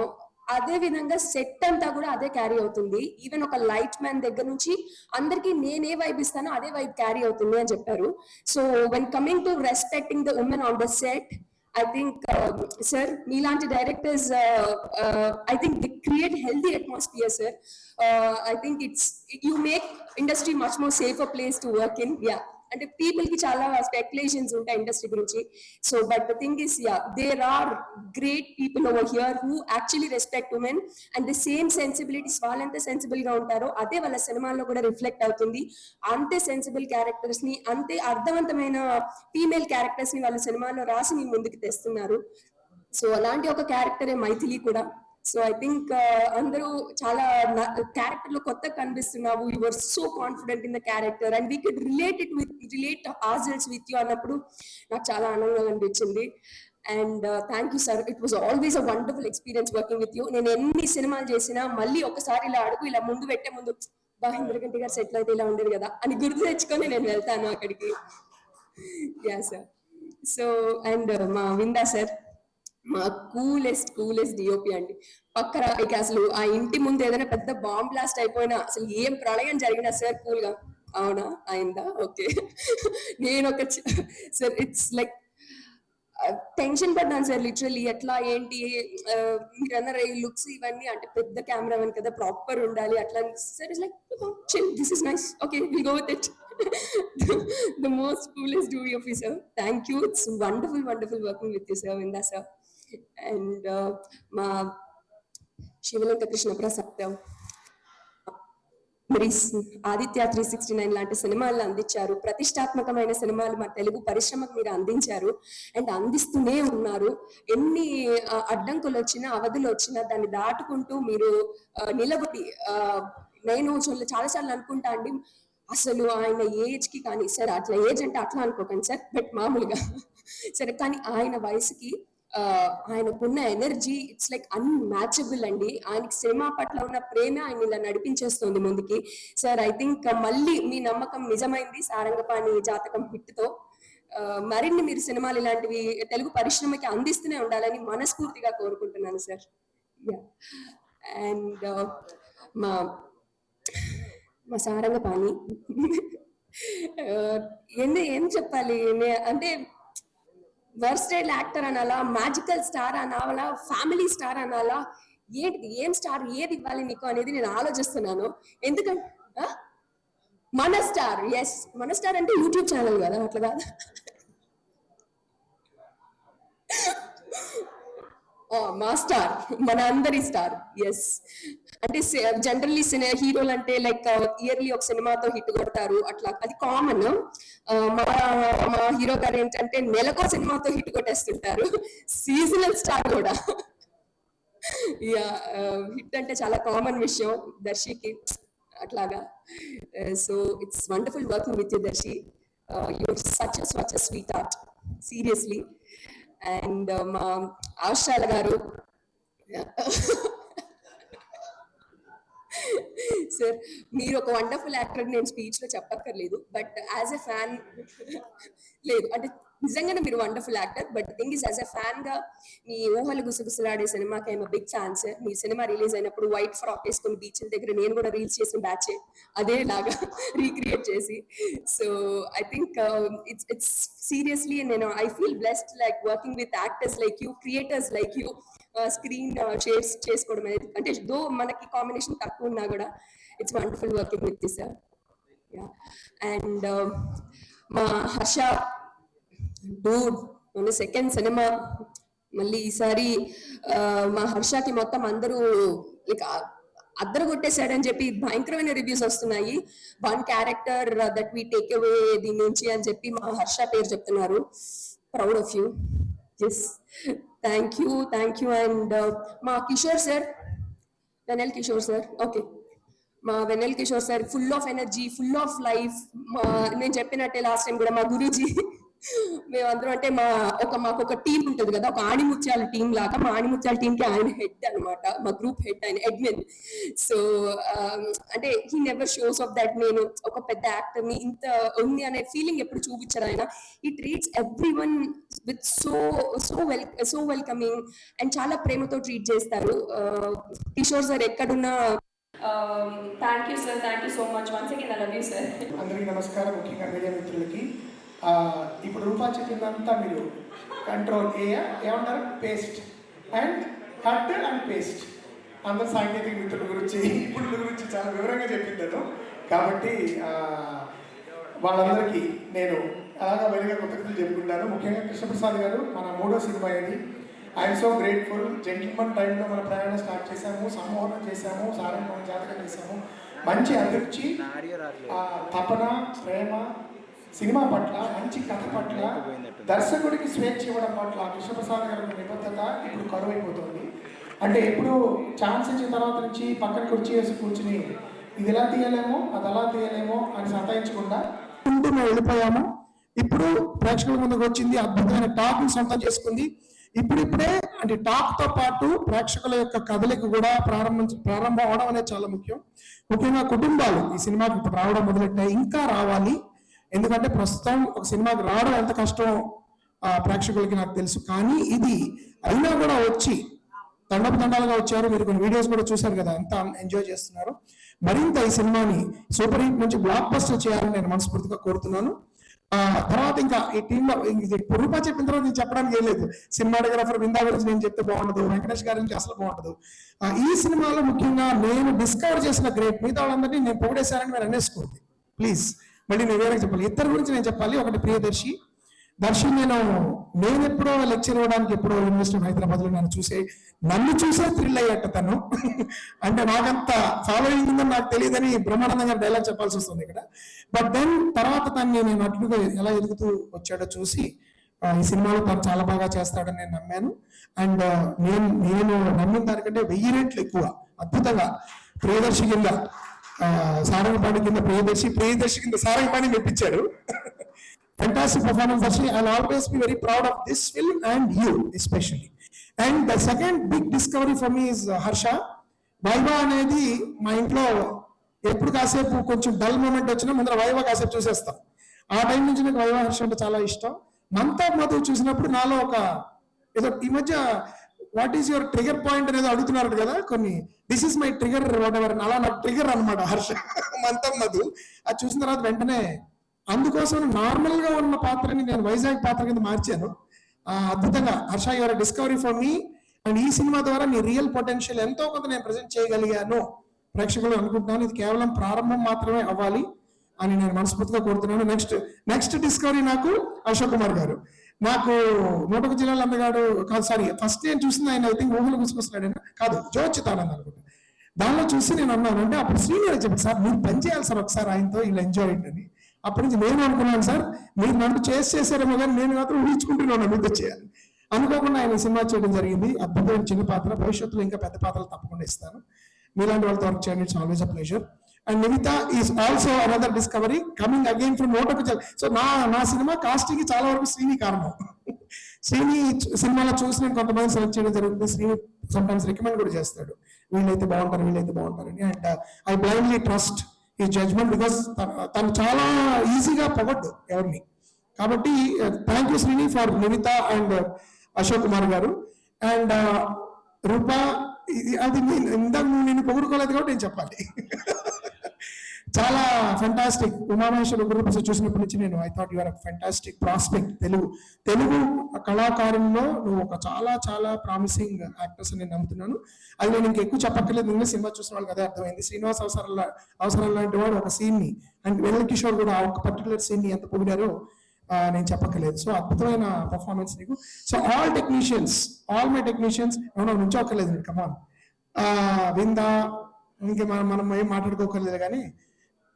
అదే విధంగా సెట్ అంతా కూడా అదే క్యారీ అవుతుంది. ఈవెన్ ఒక లైట్ మ్యాన్ దగ్గర నుంచి అందరికి నేనే వైబ్ ఇస్తానో అదే వైబ్ క్యారీ అవుతుంది అని చెప్పారు. So when coming to respecting the women on the set, I think, sir, Meelanti directors, I think they create healthy atmosphere, sir. I think you make industry much more safer place to work in. Yeah. And people ki chala speculations unta industry gurinchi. So, but the thing is, yeah, there are great people over here who actually respect women, and the same sensibilities vallante sensible ga untaro ade valla cinemalo kuda reflect avutundi. Ante sensible characters ni, ante ardhavantamaina female characters ni valla cinemalo rasi mee munduku testunnaru. So alanti oka character e Maithili kuda. So I think అందరూ చాలా character లో కొత్తగా కనిపిస్తున్నావు, you are so confident in the character and we could relate ourselves with you అన్నప్పుడు నాకు చాలా ఆనందంగా అనిపించింది. And thank you sir, it was always a wonderful experience working with you. నేను ఎన్ని సినిమాలు చేసినా మళ్ళీ ఒకసారి ఇలా అడుగు ఇలా ముందు పెట్టే ముందు ఇంద్రగంటి గారు సెటిల్ అయితే ఇలా ఉండేది కదా అని గుర్తు తెచ్చుకొని నేను వెళ్తాను అక్కడికి. Yeah sir. సో అండ్ మా విందా సార్, మా కూలెస్ట్ డిఓపి అండి. పక్కన ఇక అసలు ఆ ఇంటి ముందు ఏదైనా పెద్ద బాంబ్ బ్లాస్ట్ అయిపోయినా, అసలు ఏం ప్రళయం జరిగినా సార్ కూల్ గా, అవునా అయిందా ఓకే. నేను ఒక సార్ ఇట్స్ లైక్ టెన్షన్ పడ్డాను సార్ లిటరల్లీ, ఎట్లా ఏంటి మీరు అన్నారు ఈ లుక్స్ ఇవన్నీ అంటే పెద్ద కెమెరామెన్ కదా ప్రాపర్ ఉండాలి అట్లా. Sir it's like chill, this is nice, okay will go with it. The most coolest DOP officer. Thank you. It's wonderful working with you, sir, Vinda sir. And మా శివలంక కృష్ణ ప్రసాద్ మరి ఆదిత్య 369 లాంటి సినిమాలను అందించారు. ప్రతిష్టాత్మకమైన సినిమాలు మా తెలుగు పరిశ్రమకు మీరు అందించారు అండ్ అందిస్తూనే ఉన్నారు. ఎన్ని అడ్డంకులు వచ్చినా అవధులు వచ్చినా దాన్ని దాటుకుంటూ మీరు నిలబడి, నేను చాలాసార్లు అనుకుంటా అండి, అసలు ఆయన ఏజ్ కి కానీ సార్ అట్లా ఏజ్ అంటే అట్లా అనుకోకండి సార్, బట్ మామూలుగా సరే, కానీ ఆయన వయసుకి ఆయనకున్న ఎనర్జీ ఇట్స్ లైక్ అన్మ్యాచబుల్ అండి. ఆయనకి సినిమా పట్ల ఉన్న ప్రేమ ఆయన ఇలా నడిపించేస్తుంది ముందుకి. సార్ ఐ థింక్ మళ్ళీ మీ నమ్మకం నిజమైంది సారంగపాణి జాతకం హిట్ తో. మరిన్ని మీరు సినిమాలు ఇలాంటివి తెలుగు పరిశ్రమకి అందిస్తూనే ఉండాలని మనస్ఫూర్తిగా కోరుకుంటున్నాను సార్. అండ్ మా సారంగపాణి ఏం చెప్పాలి అంటే, వర్స్టైల్ యాక్టర్ అనాలా, మ్యాజికల్ స్టార్ అనాలా, ఫ్యామిలీ స్టార్ అనాలా, ఏంటిది ఏం స్టార్ ఏది ఇవ్వాలి నీకు అనేది నేను ఆలోచిస్తున్నాను. ఎందుకంటే మన స్టార్, ఎస్ మన స్టార్ అంటే యూట్యూబ్ ఛానల్ కదా, అట్లా కాదు. మా స్టార్, మన అందరి స్టార్, ఎస్. అంటే జనరల్లీ హీరోలు అంటే లైక్ ఇయర్లీ ఒక సినిమాతో హిట్ కొడతారు అట్లా, అది కామన్. మా హీరో గారు ఏంటంటే నెలకో సినిమాతో హిట్ కొట్టేస్తుంటారు, సీజనల్ స్టార్ కూడా. హిట్ అంటే చాలా కామన్ విషయం దర్శికి అట్లాగా. So it's wonderful working with you Darshi, you're such a sweet heart, seriously. And మా ఆశాల గారు, సార్ మీరు ఒక వండర్ఫుల్ యాక్టర్ నేను స్పీచ్ లో చెప్పక్కర్లేదు, బట్ యాజ్ ఎ ఫ్యాన్ లేదు అంటే నిజంగానే మీరు wonderful actor, but thing is as a fan గా మీ ఊహలు గుసగుసలాడే సినిమాకి ఐఎమ్ బిగ్ ఫ్యాన్ సార్. మీ సినిమా రిలీజ్ అయినప్పుడు వైట్ ఫ్రాక్ వేసుకుని బీచ్ల దగ్గర నేను కూడా రీల్స్ చేసిన బ్యాచే అదే లాగా రీక్రియేట్ చేసి. So I think it's seriously నేను I feel blessed like working with actors like you, creators like you. Screen shares చేసుకోవడం అనేది అంటే దో మనకి కాంబినేషన్ తక్కువ ఉన్నా కూడా it's wonderful working with this sir. And మా హర్ష డూడ్ మన సెకండ్ సినిమా మళ్ళీ ఈసారి మా హర్షకి మొత్తం అందరూ లైక్ అద్దరు కొట్టేశాడని చెప్పి భయంకరమైన రివ్యూస్ వస్తున్నాయి. One character that we take away దీని నుంచి అని చెప్పి మా హర్ష పేరు చెప్తున్నారు. Proud of you. Yes, thank you. And మా Kishore sir, Vennela Kishore sir, okay, మా Vennela Kishore sir full of energy, full of life. నేను చెప్పినట్టే లాస్ట్ టైం కూడా మా గురూజీ మేమందరం అంటే మాకు ఒక టీం ఉంటుంది కదా, ఒక ఆణిముత్యాల టీం లాగా. మా ఆణిముత్యాల టీంకి ఆయన హెడ్ అనమాట, మా గ్రూప్ హెడ్ ఆయన అడ్మిన్. సో అంటే he never shows of that నేను ఒక పెద్ద యాక్టర్ ని ఇంత ఉంది అనే ఫీలింగ్ ఎప్పుడు చూపించారు ఆయన. ఈ treats every one with so welcoming and చాలా ప్రేమతో ట్రీట్ చేస్తారు. కిషోర్ సార్ ఎక్కడున్నా thank you sir, thank you so much. Once again I love you sir. అందరికీ నమస్కారం, ముఖ్యంగా మీడియా మిత్రులకి. ఇప్పుడు రూపా చెప్పిందంతా మీరు కంట్రోల్ ఏమంటారు, paste and cut and paste. అందరు సాంకేతిక మిత్రుల గురించి ఇప్పుడు గురించి చాలా వివరంగా చెప్పిందాను. కాబట్టి వాళ్ళందరికీ నేను అలాగా వెలుగా కృతజ్ఞతలు చెప్పుకుంటాను. ముఖ్యంగా కృష్ణప్రసాద్ గారు మన 3వ సినిమా ఇది. I'm so grateful. జెంటిల్మన్ టైంలో మన ప్రయాణం స్టార్ట్ చేశాము, సమ్మోహనం చేశాము, సారంగం జాతకం చేశాము. మంచి అభిరుచి, తపన, ప్రేమ సినిమా పట్ల, మంచి కథ పట్ల, దర్శకుడికి స్వేచ్ఛ ఇవ్వడం పట్ల కృష్ణప్రసాద్ గారి నిబద్ధత ఇప్పుడు కరువైపోతుంది. అంటే ఎప్పుడు ఛాన్స్ ఇచ్చిన తర్వాత నుంచి పక్కన కుర్చీ వేసి కూర్చుని ఇది ఎలా తీయలేమో అది అలా తీయలేమో అని సతాయించకుండా మేము వెళ్ళిపోయాము. ఇప్పుడు ప్రేక్షకుల ముందుకు వచ్చింది, అద్భుతమైన టాక్ని సొంతం చేసుకుంది. ఇప్పుడిప్పుడే అంటే టాక్ తో పాటు ప్రేక్షకుల యొక్క కదలిక కూడా ప్రారంభం అవడం అనేది చాలా ముఖ్యం. ముఖ్యంగా కుటుంబాలు ఈ సినిమాకి ఇప్పుడు రావడం మొదలెట్టాయి, ఇంకా రావాలి. ఎందుకంటే ప్రస్తుతం ఒక సినిమాకి రావడం ఎంత కష్టం ప్రేక్షకులకి నాకు తెలుసు. కానీ ఇది అయినా కూడా వచ్చి తండాలుగా వచ్చారు. మీరు కొన్ని వీడియోస్ కూడా చూశారు కదా, ఎంత ఎంజాయ్ చేస్తున్నారు. మరింత ఈ సినిమాని సూపర్ హిట్ నుంచి బ్లాక్ బస్టర్ చేయాలని నేను మనస్ఫూర్తిగా కోరుతున్నాను. తర్వాత ఇంకా ఈ టీంలో రూపా చెప్పిన తర్వాత నేను చెప్పడానికి ఏం లేదు. సినిమాటోగ్రాఫర్ విందా గురించి నేను చెప్తే బాగుండదు, వెంకటేష్ గారి నుంచి అసలు బాగుండదు. ఈ సినిమాలో ముఖ్యంగా నేను డిస్కవర్ చేసిన గ్రేట్, మిగతా వాళ్ళందరినీ నేను పొగిడేశారని మీరు అనేసుకోండి ప్లీజ్. మళ్ళీ నేను వేరే చెప్పాలి, ఇద్దరు గురించి నేను చెప్పాలి. ఒకటి ప్రియదర్శి. నేను ఎప్పుడో లెక్చర్ ఇవ్వడానికి ఎప్పుడో యూనివర్సిటీ హైదరాబాద్ లో నన్ను చూసే థ్రిల్ అయ్యట తను. అంటే నాకంత ఫాలోయింగ్ ఉందని నాకు తెలియదని బ్రహ్మానందం గారు డైలాగ్ చెప్పాల్సి వస్తుంది ఇక్కడ. బట్ దెన్ తర్వాత తను నేను అట్లుగా ఎలా ఎదుగుతూ వచ్చాడో చూసి ఈ సినిమాలో తను చాలా బాగా చేస్తాడని నేను నమ్మాను. అండ్ నేను నమ్మిన దానికంటే 1000 రెట్లు ఎక్కువ అద్భుతంగా ప్రియదర్శి కింద సారంగపాణి కింద ప్రియదర్శి కింద Sarangapani మెప్పించాడు. Fantastic performance, Darshi. I'll always be very proud of this film and you especially. And the second big discovery for me is Harsha. Vaiva అనేది మా ఇంట్లో ఎప్పుడు కాసేపు కొంచెం డల్ మూమెంట్ వచ్చినా ముందర వైవా కాసేపు చూసేస్తాం. ఆ టైం నుంచి నాకు వైవా హర్ష అంటే చాలా ఇష్టం. మంతా మధు చూసినప్పుడు నాలో ఒక ఏదో ఈ మధ్య what is your trigger point అనేది అడుగుతున్నారు కదా కొన్ని, this is my trigger what ever, అలా నాకు ట్రిగర్ అనమాట హర్ష మంతా మధు. అది చూసిన తర్వాత వెంటనే అందుకోసం నార్మల్ గా ఉన్న పాత్రని నేను వైజాగ్ పాత్ర కింద మార్చాను. అద్భుతంగా Harsha your discovery for me. And ఈ సినిమా ద్వారా నీ రియల్ పొటెన్షియల్ ఎంతో కొంత నేను ప్రజెంట్ చేయగలిగాను ప్రేక్షకులు అనుకుంటున్నాను. ఇది కేవలం ప్రారంభం మాత్రమే అవ్వాలి అని నేను మనస్ఫూర్తిగా కోరుతున్నాను. నెక్స్ట్ డిస్కవరీ నాకు అశోక్ కుమార్ గారు. నాకు 101 జిల్లాల అందగాడు కాదు, సారీ ఫస్ట్ నేను చూసింది ఆయన ఐ థింక్ ఊహలు గుసుకొస్తున్నాడు కాదు, జోచితానంద్ అనుకుంటా. దానిలో చూసి నేను అన్నాను, అంటే అప్పుడు శ్రీనివాస్ చెప్పారు సార్ మీరు పని చేయాలి సార్ ఒకసారి ఆయనతో, ఇలా ఎంజాయ్ అని. అప్పటి నుంచి నేను అనుకున్నాను సార్ మీరు నన్ను చేసేసారేమో కానీ నేను మాత్రం ఊహించుకుంటున్నాను మీతో చేయాలి. అనుకోకుండా ఆయన సినిమా చేయడం జరిగింది. అద్భుతమైన చిన్న పాత్ర, భవిష్యత్తులో ఇంకా పెద్ద పాత్రలు తప్పకుండా ఇస్తాను. మీలాంటి వాళ్ళతో వర్క్ చేయండి, it's always a pleasure. And Nivitha is also another discovery coming again from 101. So నా సినిమా కాస్టింగ్ చాలా వరకు శ్రీని కారణం. శ్రీని సినిమాలో చూసి నేను కొంతమంది సెలెక్ట్ చేయడం జరుగుతుంది. శ్రీని సమ్టైమ్స్ రికమెండ్ కూడా చేస్తాడు, వీళ్ళైతే బాగుంటారని. అండ్ ఐ బ్లైండ్లీ ట్రస్ట్ ఈ జడ్జ్మెంట్ బికాస్ తను చాలా ఈజీగా పొగడ్డు ఎవరిని. కాబట్టి thank you Srini for Nivitha and Ashok Kumar గారు. అండ్ రూపా, అది ఇందాక నువ్వు నేను పొగుడుకోలేదు కాబట్టి నేను చెప్పాలి. చాలా ఫెంటాస్టిక్. ఉమామహేశ్వర గ్రూప్స్ చూసినప్పటి నుంచి నేను I thought your fantastic prospect. Telugu కళాకారుల్లో నువ్వు ఒక చాలా ప్రామిసింగ్ యాక్టర్స్ అని నేను నమ్ముతున్నాను. అది నేను ఇంకెక్కువ చెప్పక్కర్లేదు, నిన్న సినిమా చూసిన వాళ్ళకి అదే అర్థమైంది. శ్రీనివాస్ అవసరం లాంటి వాడు ఒక సీన్ ని, అండ్ వెన్నెల కిషోర్ కూడా ఒక పర్టికులర్ సీన్ ని ఎంత పొగిడారో నేను చెప్పక్కర్లేదు. సో అద్భుతమైన పర్ఫార్మెన్స్ నీకు. సో ఆల్ మై టెక్నీషియన్స్ ఎవరో నుంచోక్కర్లేదు మీరు, కమాన్. విందా, ఇంకే మనం ఏం మాట్లాడుకోకర్లేదు కానీ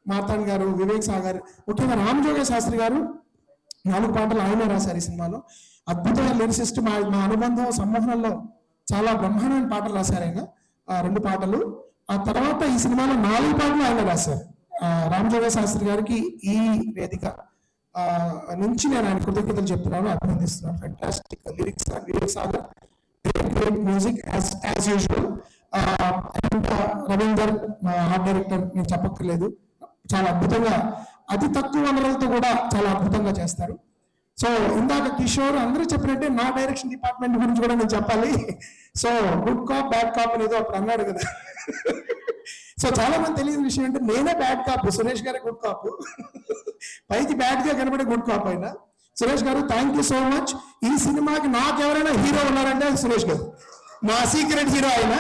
మార్తాండ్ గారు, వివేక్ సాగర్, ముఖ్యంగా రామజోగయ్య శాస్త్రి గారు 4 పాటలు ఆయన రాశారు ఈ సినిమాలో. అద్భుతమైన లిరిసిస్ట్. మా అనుబంధం సంమోహనంలో చాలా బ్రహ్మాండమైన పాటలు రాశారు ఆయన, 2 పాటలు. ఆ తర్వాత ఈ సినిమాలో 4 పాటలు ఆయన రాశారు. రామజోగయ్య శాస్త్రి గారికి ఈ వేదిక నుంచి నేను ఆయన కృతజ్ఞతలు చెప్తున్నాను, అభినందిస్తున్నాను. Fantastic lyrics, Vivek Sagar, great music as usual. And Ravinder art director, నేను చెప్పక్కర్లేదు, చాలా అద్భుతంగా, అతి తక్కువ వనరులతో కూడా చాలా అద్భుతంగా చేస్తారు. సో ఇందాక కిషోర్ అందరూ చెప్పినట్టే నా డైరెక్షన్ డిపార్ట్మెంట్ గురించి కూడా నేను చెప్పాలి. So good cop bad cop అనేది అప్పుడు అన్నాడు కదా. సో చాలా మంది తెలియని విషయం అంటే నేనే బ్యాడ్ కాప్, సురేష్ గారే గుడ్ కాప్. పైకి బ్యాడ్ గా కనబడే గుడ్ కాప్ అయినా. సురేష్ గారు థ్యాంక్ యూ సో మచ్. ఈ సినిమాకి నాకు ఎవరైనా హీరో ఉన్నారంటే సురేష్ గారు, మా సీక్రెట్ హీరో ఆయన.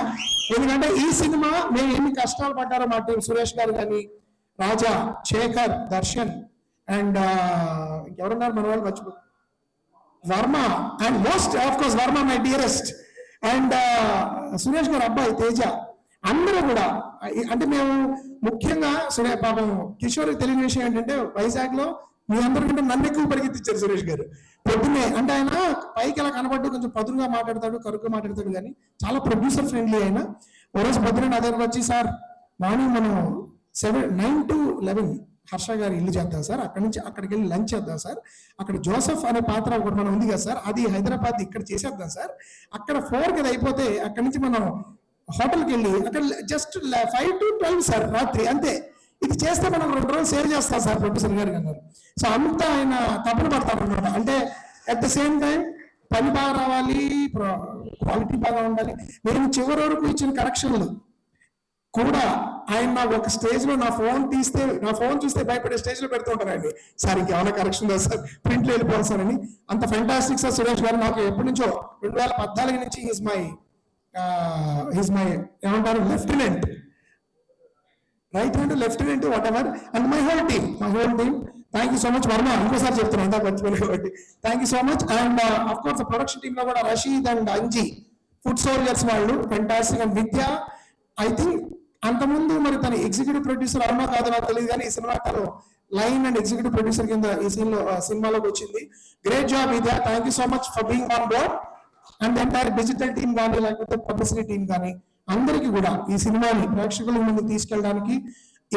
ఎందుకంటే ఈ సినిమా మేము ఎన్ని కష్టాలు పడ్డారో మా టీం, సురేష్ గారు కానీ, రాజా, శేఖర్, దర్శన్ అండ్ ఎవరున్నారు మన వాళ్ళు మర్చిపో, Varma, and most of course Varma my dearest, and Suresh గారు అబ్బాయి తేజ, అందరూ కూడా. అంటే మేము ముఖ్యంగా పాపం కిషోర్ తెలియని విషయం ఏంటంటే వైజాగ్ లో మీ అందరికంటే నన్ను ఎక్కువ పరిగెత్తించారు సురేష్ గారు పొద్దున్నే. అంటే ఆయన పైకి అలా కనబడ్డు కొంచెం పదునుగా మాట్లాడతాడు, కరుగ్గా మాట్లాడతాడు, కానీ చాలా ప్రొడ్యూసర్ ఫ్రెండ్లీ ఆయన. ఓ రోజు పొద్దున నా దగ్గర వచ్చి, సార్ మార్నింగ్ మనం 9 to 11 హర్ష గారి ఇల్లు చేద్దాం సార్, అక్కడి నుంచి అక్కడికి వెళ్ళి లంచ్ చేద్దాం సార్, అక్కడ జోసెఫ్ అనే పాత్ర ఒకటి మనం ఉంది కదా సార్, అది హైదరాబాద్ ఇక్కడ చేసేద్దాం సార్, అక్కడ 4 కదా అయిపోతే అక్కడి నుంచి మనం హోటల్కి వెళ్ళి అక్కడ జస్ట్ 5 to 12 సార్ రాత్రి, అంతే, ఇది చేస్తే మనం 2 రోజులు సేవ్ చేస్తాం సార్ ప్రొడ్యూసర్ గారు అన్నారు. సో అంతా ఆయన తపన పడతారు అనమాట. అంటే అట్ ద సేమ్ టైం పని బాగా రావాలి, క్వాలిటీ బాగా ఉండాలి. నేను చివరి వరకు ఇచ్చిన కరెక్షన్లు కూడా ఆయన ఒక స్టేజ్ లో నా ఫోన్ చూస్తే భయపడే స్టేజ్ లో పెడుతుంటారు ఆయన. సార్ ఇంకేమైనా కరెక్షన్ లేదు సార్, ప్రింట్లో వెళ్ళిపోవాలి సార్ అని. అంత ఫెంటాస్టిక్ సార్ సురేష్ గారు. నాకు ఎప్పటి నుంచో 2014 నుంచి ఈజ్ మై ఏమంటారు lieutenant, right hand lieutenant, whatever, and my whole team. Thank you so much Varma, ఇంకోసారి చెప్తున్నాను ఇందాక మర్చిపోయాను కాబట్టి thank you so much. And of course production team లో కూడా Rasheed and Anji, food soldiers వాళ్ళు fantastic. And Vidya, I think అంతకుముందు మరి తన ఎగ్జిక్యూటివ్ ప్రొడ్యూసర్ అవునా కాదో నాకు తెలియదు, కానీ ఈ సినిమా తను లైన్ అండ్ ఎగ్జిక్యూటివ్ ప్రొడ్యూసర్ కింద ఈ సినిమాలోకి వచ్చింది. Great job Vidya, thank you so much for being on board. And entire digital team కానీ లేకపోతే పబ్లిసిటీ టీమ్ కానీ అందరికీ కూడా ఈ సినిమాని ప్రేక్షకుల ముందు తీసుకెళ్ళడానికి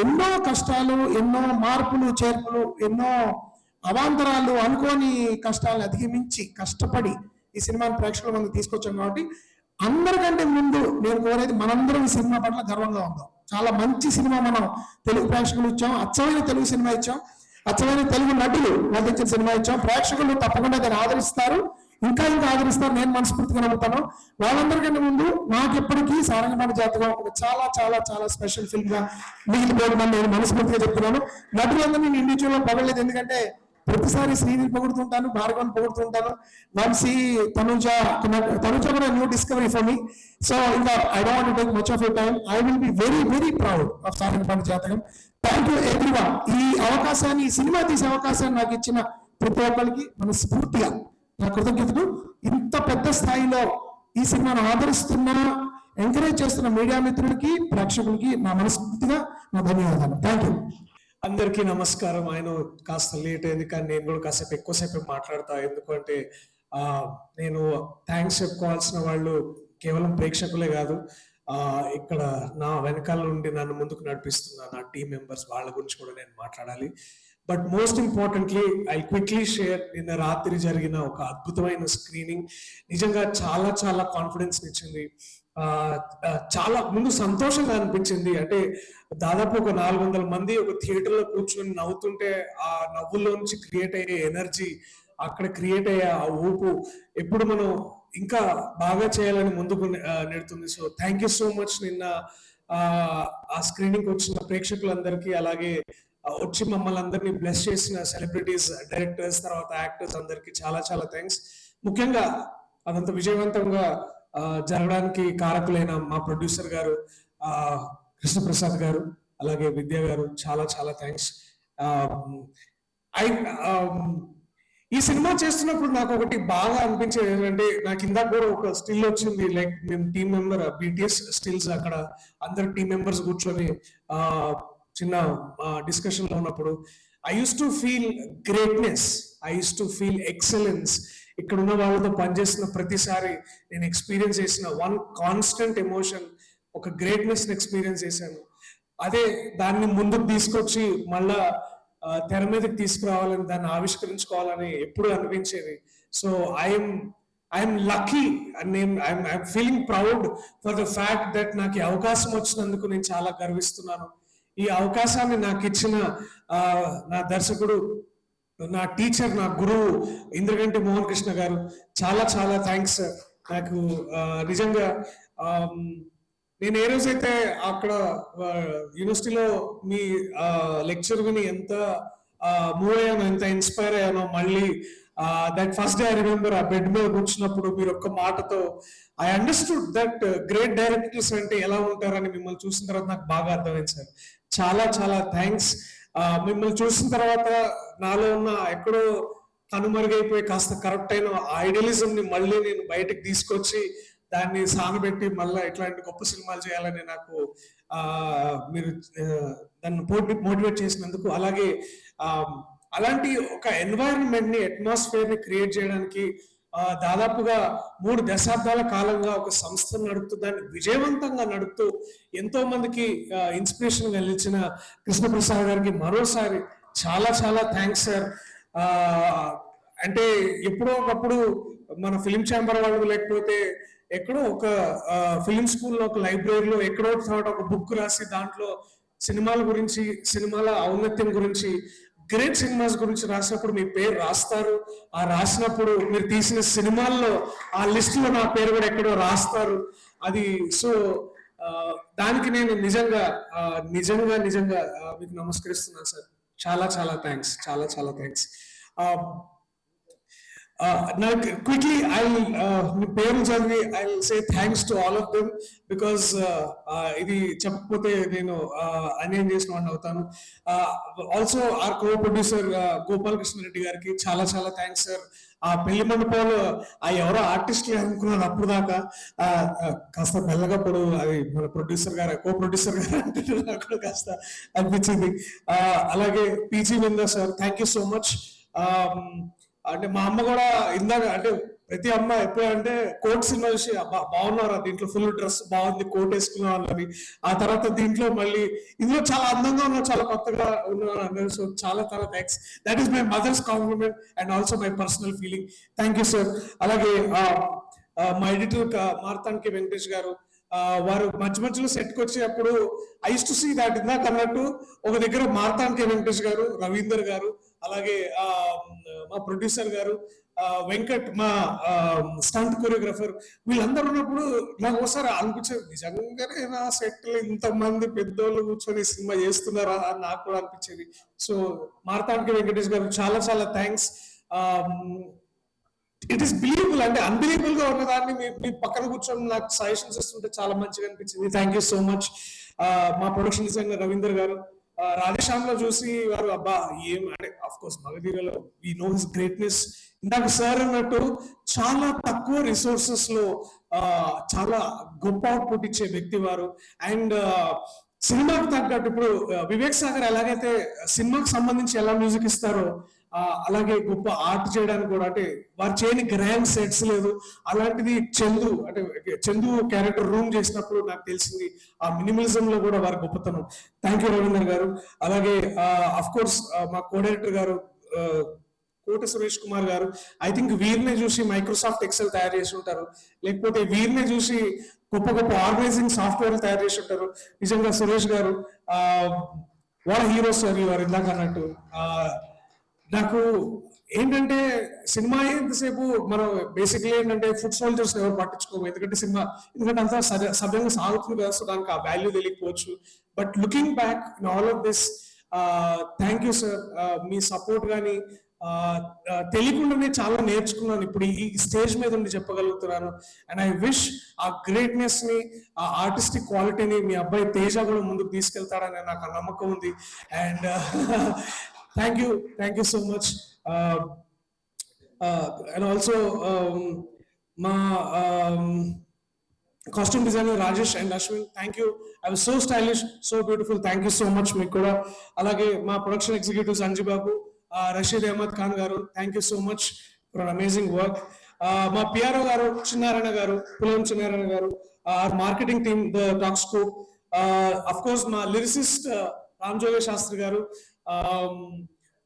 ఎన్నో కష్టాలు, ఎన్నో మార్పులు చేర్పులు, ఎన్నో అవాంతరాలు, అనుకోని కష్టాలను అధిగమించి కష్టపడి ఈ సినిమాని ప్రేక్షకుల ముందు తీసుకొచ్చాం. కాబట్టి అందరికంటే ముందు నేను కోరేది మనందరం ఈ సినిమా పట్ల గర్వంగా ఉందాం. చాలా మంచి సినిమా మనం తెలుగు ప్రేక్షకులు ఇచ్చాం, అచ్చమైన తెలుగు సినిమా ఇచ్చాం, అచ్చమైన తెలుగు నటులు నటించిన సినిమా ఇచ్చాం. ప్రేక్షకులు తప్పకుండా దాన్ని ఆదరిస్తారు, ఇంకా ఆదరిస్తారు, నేను మనస్ఫూర్తిగా నమ్ముతాను. వాళ్ళందరికంటే ముందు నాకు ఎప్పటికీ సారంగపాణి జాతకం ఒక చాలా స్పెషల్ ఫిల్మ్ గా మిగిలిపోతుందని నేను మనస్ఫూర్తిగా చెప్తున్నాను. నటులందరూ నేను ఇండివిజువల్ పొగలేదు, ఎందుకంటే ప్రతిసారి శ్రీని పొగుడుతుంటాను, భార్గవన్ పొగుడుతుంటాను, వంశీ, తనుజ కూడా new discovery for me. So ఇంకా I don't want to take much of your time. I will be very proud of Sarangapani Jathakam. Thank you everyone. ఈ సినిమా తీసే అవకాశాన్ని నాకు ఇచ్చిన ప్రతి ఒక్కరికి మనస్ఫూర్తిగా నా కృతజ్ఞతలు. ఇంత పెద్ద స్థాయిలో ఈ సినిమాను ఆదరిస్తున్న, ఎంకరేజ్ చేస్తున్న మీడియా మిత్రులకి, ప్రేక్షకులకి నా మనస్ఫూర్తిగా నా ధన్యవాదాలు. Thank you. అందరికీ నమస్కారం. ఆయన కాస్త లేట్ అయింది, కానీ నేను కూడా కాసేపు ఎక్కువసేపు మాట్లాడతా. ఎందుకంటే నేను థ్యాంక్స్ చెప్పుకోవాల్సిన వాళ్ళు కేవలం ప్రేక్షకులే కాదు, ఇక్కడ నా వెనకాల నుండి నన్ను ముందుకు నడిపిస్తున్న నా టీం మెంబర్స్, వాళ్ళ గురించి కూడా నేను మాట్లాడాలి. But most importantly I quickly share నిన్న రాత్రి జరిగిన ఒక అద్భుతమైన స్క్రీనింగ్ నిజంగా చాలా చాలా కాన్ఫిడెన్స్ ఇచ్చింది. చాలా ముందు సంతోషంగా అనిపించింది. అంటే దాదాపు ఒక 400 మంది ఒక థియేటర్ లో కూర్చొని నవ్వుతుంటే ఆ నవ్వుల్లో నుంచి క్రియేట్ అయ్యే ఎనర్జీ, అక్కడ క్రియేట్ అయ్యే ఆ ఊపు ఎప్పుడు మనం ఇంకా బాగా చేయాలని ముందుకు నెడుతుంది. So thank you so much. నిన్న ఆ స్క్రీనింగ్ వచ్చిన ప్రేక్షకులందరికీ, అలాగే వచ్చి మమ్మల్ని అందరినీ బ్లెస్ చేసిన సెలబ్రిటీస్, డైరెక్టర్స్, తర్వాత యాక్టర్స్ అందరికీ చాలా చాలా థ్యాంక్స్. ముఖ్యంగా అదంత విజయవంతంగా జరగడానికి కారకులైన మా ప్రొడ్యూసర్ గారు కృష్ణప్రసాద్ గారు, అలాగే విద్య గారు, చాలా చాలా థ్యాంక్స్. ఈ సినిమా చేస్తున్నప్పుడు నాకు ఒకటి బాగా అనిపించేది ఏంటంటే, నాకు ఇందాక కూడా ఒక స్టిల్ వచ్చింది. లైక్ మేము టీం మెంబర్ BTS స్టిల్స్ అక్కడ అందరు టీం మెంబర్స్ కూర్చొని చిన్న డిస్కషన్ లో ఉన్నప్పుడు I use to feel greatness, I use to feel excellence. ఇక్కడ ఉన్న వాళ్ళతో పనిచేసిన ప్రతిసారి నేను ఎక్స్పీరియన్స్ చేసిన వన్ కాన్స్టెంట్ ఎమోషన్, ఒక గ్రేట్నెస్ ఎక్స్పీరియన్స్ చేశాను. అదే దాన్ని ముందుకు తీసుకొచ్చి మళ్ళా తెర మీదకి తీసుకురావాలని, దాన్ని ఆవిష్కరించుకోవాలని ఎప్పుడు అనిపించేది. So I'm lucky and I'm feeling proud for the fact that నాకు ఈ అవకాశం వచ్చినందుకు నేను చాలా గర్విస్తున్నాను. ఈ అవకాశాన్ని నాకు ఇచ్చిన నా దర్శకుడు, నా టీచర్, నా గురువు ఇంద్రగంటి మోహన్ కృష్ణ గారు చాలా చాలా థ్యాంక్స్. నాకు నిజంగా నేను ఏ రోజైతే అక్కడ యూనివర్సిటీలో మీ లెక్చర్ విని ఎంత మూవ్ అయ్యానో, ఎంత ఇన్స్పైర్ అయ్యానో, మళ్ళీ that first day I remember ఆ బెడ్ మీద కూర్చున్నప్పుడు మీరు ఒక్క మాటతో I understood that great directors అంటే ఎలా ఉంటారని మిమ్మల్ని చూసిన తర్వాత నాకు బాగా అర్థమైంది సార్. చాలా చాలా థ్యాంక్స్. మిమ్మల్ని చూసిన తర్వాత నాలో ఉన్న ఎక్కడో కనుమరుగైపోయి కాస్త కరెక్ట్ అయిన ఐడియలిజం ని మళ్ళీ నేను బయటకు తీసుకొచ్చి దాన్ని సానబెట్టి మళ్ళీ ఇట్లాంటి గొప్ప సినిమాలు చేయాలని నాకు మీరు దాన్ని మోటివేట్ చేసినందుకు, అలాగే అలాంటి ఒక ఎన్వైరన్మెంట్ ని, అట్మాస్ఫియర్ ని క్రియేట్ చేయడానికి దాదాపుగా 3 దశాబ్దాల కాలంగా ఒక సంస్థ నడుపుతూ, దాన్ని విజయవంతంగా నడుపుతూ ఎంతో మందికి ఇన్స్పిరేషన్ గా నిలిచిన కృష్ణప్రసాద్ గారికి మరోసారి చాలా చాలా థ్యాంక్స్ సార్. అంటే ఎప్పుడో ఒకప్పుడు మన ఫిలిం ఛాంబర్ వాళ్ళు, లేకపోతే ఎక్కడో ఒక ఫిలిం స్కూల్లో, ఒక లైబ్రరీలో ఎక్కడో చోట ఒక బుక్ రాసి దాంట్లో సినిమాల గురించి, సినిమాల ఔన్నత్యం గురించి, గ్రేట్ సినిమాస్ గురించి రాసినప్పుడు మీ పేరు రాస్తారు. ఆ రాసినప్పుడు మీరు తీసిన సినిమాల్లో ఆ లిస్ట్ లో నా పేరు కూడా ఎక్కడో రాస్తారు. అది సో దానికి నేను నిజంగా నిజంగా నిజంగా మీకు నమస్కరిస్తున్నాను సార్. చాలా చాలా థ్యాంక్స్, చాలా చాలా థ్యాంక్స్. నాకు క్విక్లీ మీ పేరు చదివి I say thanks to all of them, because ఇది చెప్పకపోతే నేను అన్యాయం చేసిన వాడిని అవుతాను. Also our co producer Gopalakrishna Reddy గారికి చాలా చాలా థ్యాంక్స్ సార్. ఆ పెళ్లి మండపంలో ఎవరో ఆర్టిస్ట్ అనుకున్నాను అప్పుడు దాకా, కాస్త మెల్లగా పొడు అది మన ప్రొడ్యూసర్ గారు, కో ప్రొడ్యూసర్ గారు అంటే నాకు కాస్త అనిపించింది. అలాగే PG Vinda sir, thank you so much. అంటే మా అమ్మ కూడా ఇందాక, అంటే ప్రతి అమ్మ ఎప్పుడు అంటే కోట్ సినిమా చూసి బాగున్నారా, దీంట్లో ఫుల్ డ్రెస్ బాగుంది, కోట్ వేసుకున్నాను అని. ఆ తర్వాత దీంట్లో మళ్ళీ ఇందులో చాలా అందంగా ఉన్నా, చాలా కొత్తగా ఉన్నాను అన్నారు. సో చాలా చాలా thanks. That is my mother's compliment and also my personal feeling. Thank you sir. అలాగే మా ఎడిటర్ మార్తాంకి వెంకటేష్ గారు, వారు మధ్య మధ్యలో సెట్కి వచ్చేటప్పుడు I use to see that ఇందాక అన్నట్టు ఒక దగ్గర మార్తాంకి వెంకటేష్ గారు, రవీందర్ గారు, అలాగే మా ప్రొడ్యూసర్ గారు, వెంకట్ మా స్టంట్ కొరియోగ్రాఫర్, వీళ్ళందరూ ఉన్నప్పుడు నాకు ఒకసారి అనిపించేది, నిజంగానే నా సెట్ లో ఇంతమంది పెద్దోళ్ళు కూర్చొని సినిమా చేస్తున్నారా అని నాకు కూడా అనిపించేది. సో మార్తాంకి వెంకటేష్ గారు చాలా చాలా థ్యాంక్స్. ఇట్ ఈస్ బిలీవబుల్, అంటే అన్బిలీవబుల్ గా ఉన్నదాన్ని మీ పక్కన కూర్చొని నాకు సజెషన్స్ ఇస్తుంటే చాలా మంచిగా అనిపించింది. Thank you so much. మా ప్రొడక్షన్ డిజైనర్ రవీందర్ గారు, రాధేశ్యామ్ లో చూసి వారు అబ్బా ఏం అంటే, ఆఫ్ కోర్స్ మగధీరలో వి నో హిస్ గ్రేట్నెస్. ఇందాక సార్ అన్నట్టు చాలా తక్కువ రిసోర్సెస్ లో చాలా గొప్ప అవుట్పుట్ ఇచ్చే వ్యక్తి వారు. అండ్ సినిమాకు తగ్గట్టు ఇప్పుడు వివేక్ సాగర్ ఎలాగైతే సినిమాకి సంబంధించి ఎలా మ్యూజిక్ ఇస్తారో అలాగే గొప్ప ఆర్ట్ చేయడానికి కూడా, అంటే వారు చేయని గ్రాండ్ సెట్స్ లేదు. అలాంటిది చందు క్యారెక్టర్ రూమ్ చేసినప్పుడు నాకు తెలిసింది ఆ మినిమలిజం లో కూడా వారి గొప్పతనం. థ్యాంక్ యూ రవీంద్ర గారు. అలాగే అఫ్ కోర్స్ మా కో డైరెక్టర్ గారు కోట సురేష్ కుమార్ గారు. ఐ థింక్ వీరినే చూసి మైక్రోసాఫ్ట్ ఎక్సెల్ తయారు చేసి ఉంటారు, లేకపోతే వీరినే చూసి గొప్ప గొప్ప ఆర్గనైజింగ్ సాఫ్ట్వేర్ తయారు చేసి ఉంటారు. నిజంగా సురేష్ గారు వాళ్ళ హీరో సార్ వారు ఇందాక అన్నట్టు. నాకు ఏంటంటే సినిమా ఎంతసేపు మనం బేసిక్లీ ఏంటంటే ఫుడ్ సోల్జర్స్ ఎవరు పట్టించుకోము, ఎందుకంటే అంతా సవ్యంగా సాగుతుంది కదా, సో దానికి ఆ వాల్యూ తెలియకపోవచ్చు. But looking back in all of this, thank you sir. Me support కానీ తెలియకుండానే చాలా నేర్చుకున్నాను. ఇప్పుడు ఈ స్టేజ్ మీద ఉండి చెప్పగలుగుతున్నాను. అండ్ ఐ విష్ ఆ గ్రేట్నెస్ ని, ఆ ఆర్టిస్టిక్ క్వాలిటీని మీ అబ్బాయి తేజ కూడా ముందుకు తీసుకెళ్తాడని నాకు నమ్మకం ఉంది. And thank you so much. And also మా costume designer Rajesh and Ashwin, thank you. I was so stylish, so beautiful. Thank you so much మీకు కూడా. అలాగే మా ప్రొడక్షన్ ఎగ్జిక్యూటివ్ సంజయ్ బాబు, రషీద్ అహ్మద్ ఖాన్ గారు, thank you so much for amazing work. మా PRO గారు చిన్నారాయణ గారు, పులం చిన్నారాయణ గారు, marketing team the talk scope, of course మా లిరిసిస్ట్ రామ్ జోగే శాస్త్రి గారు.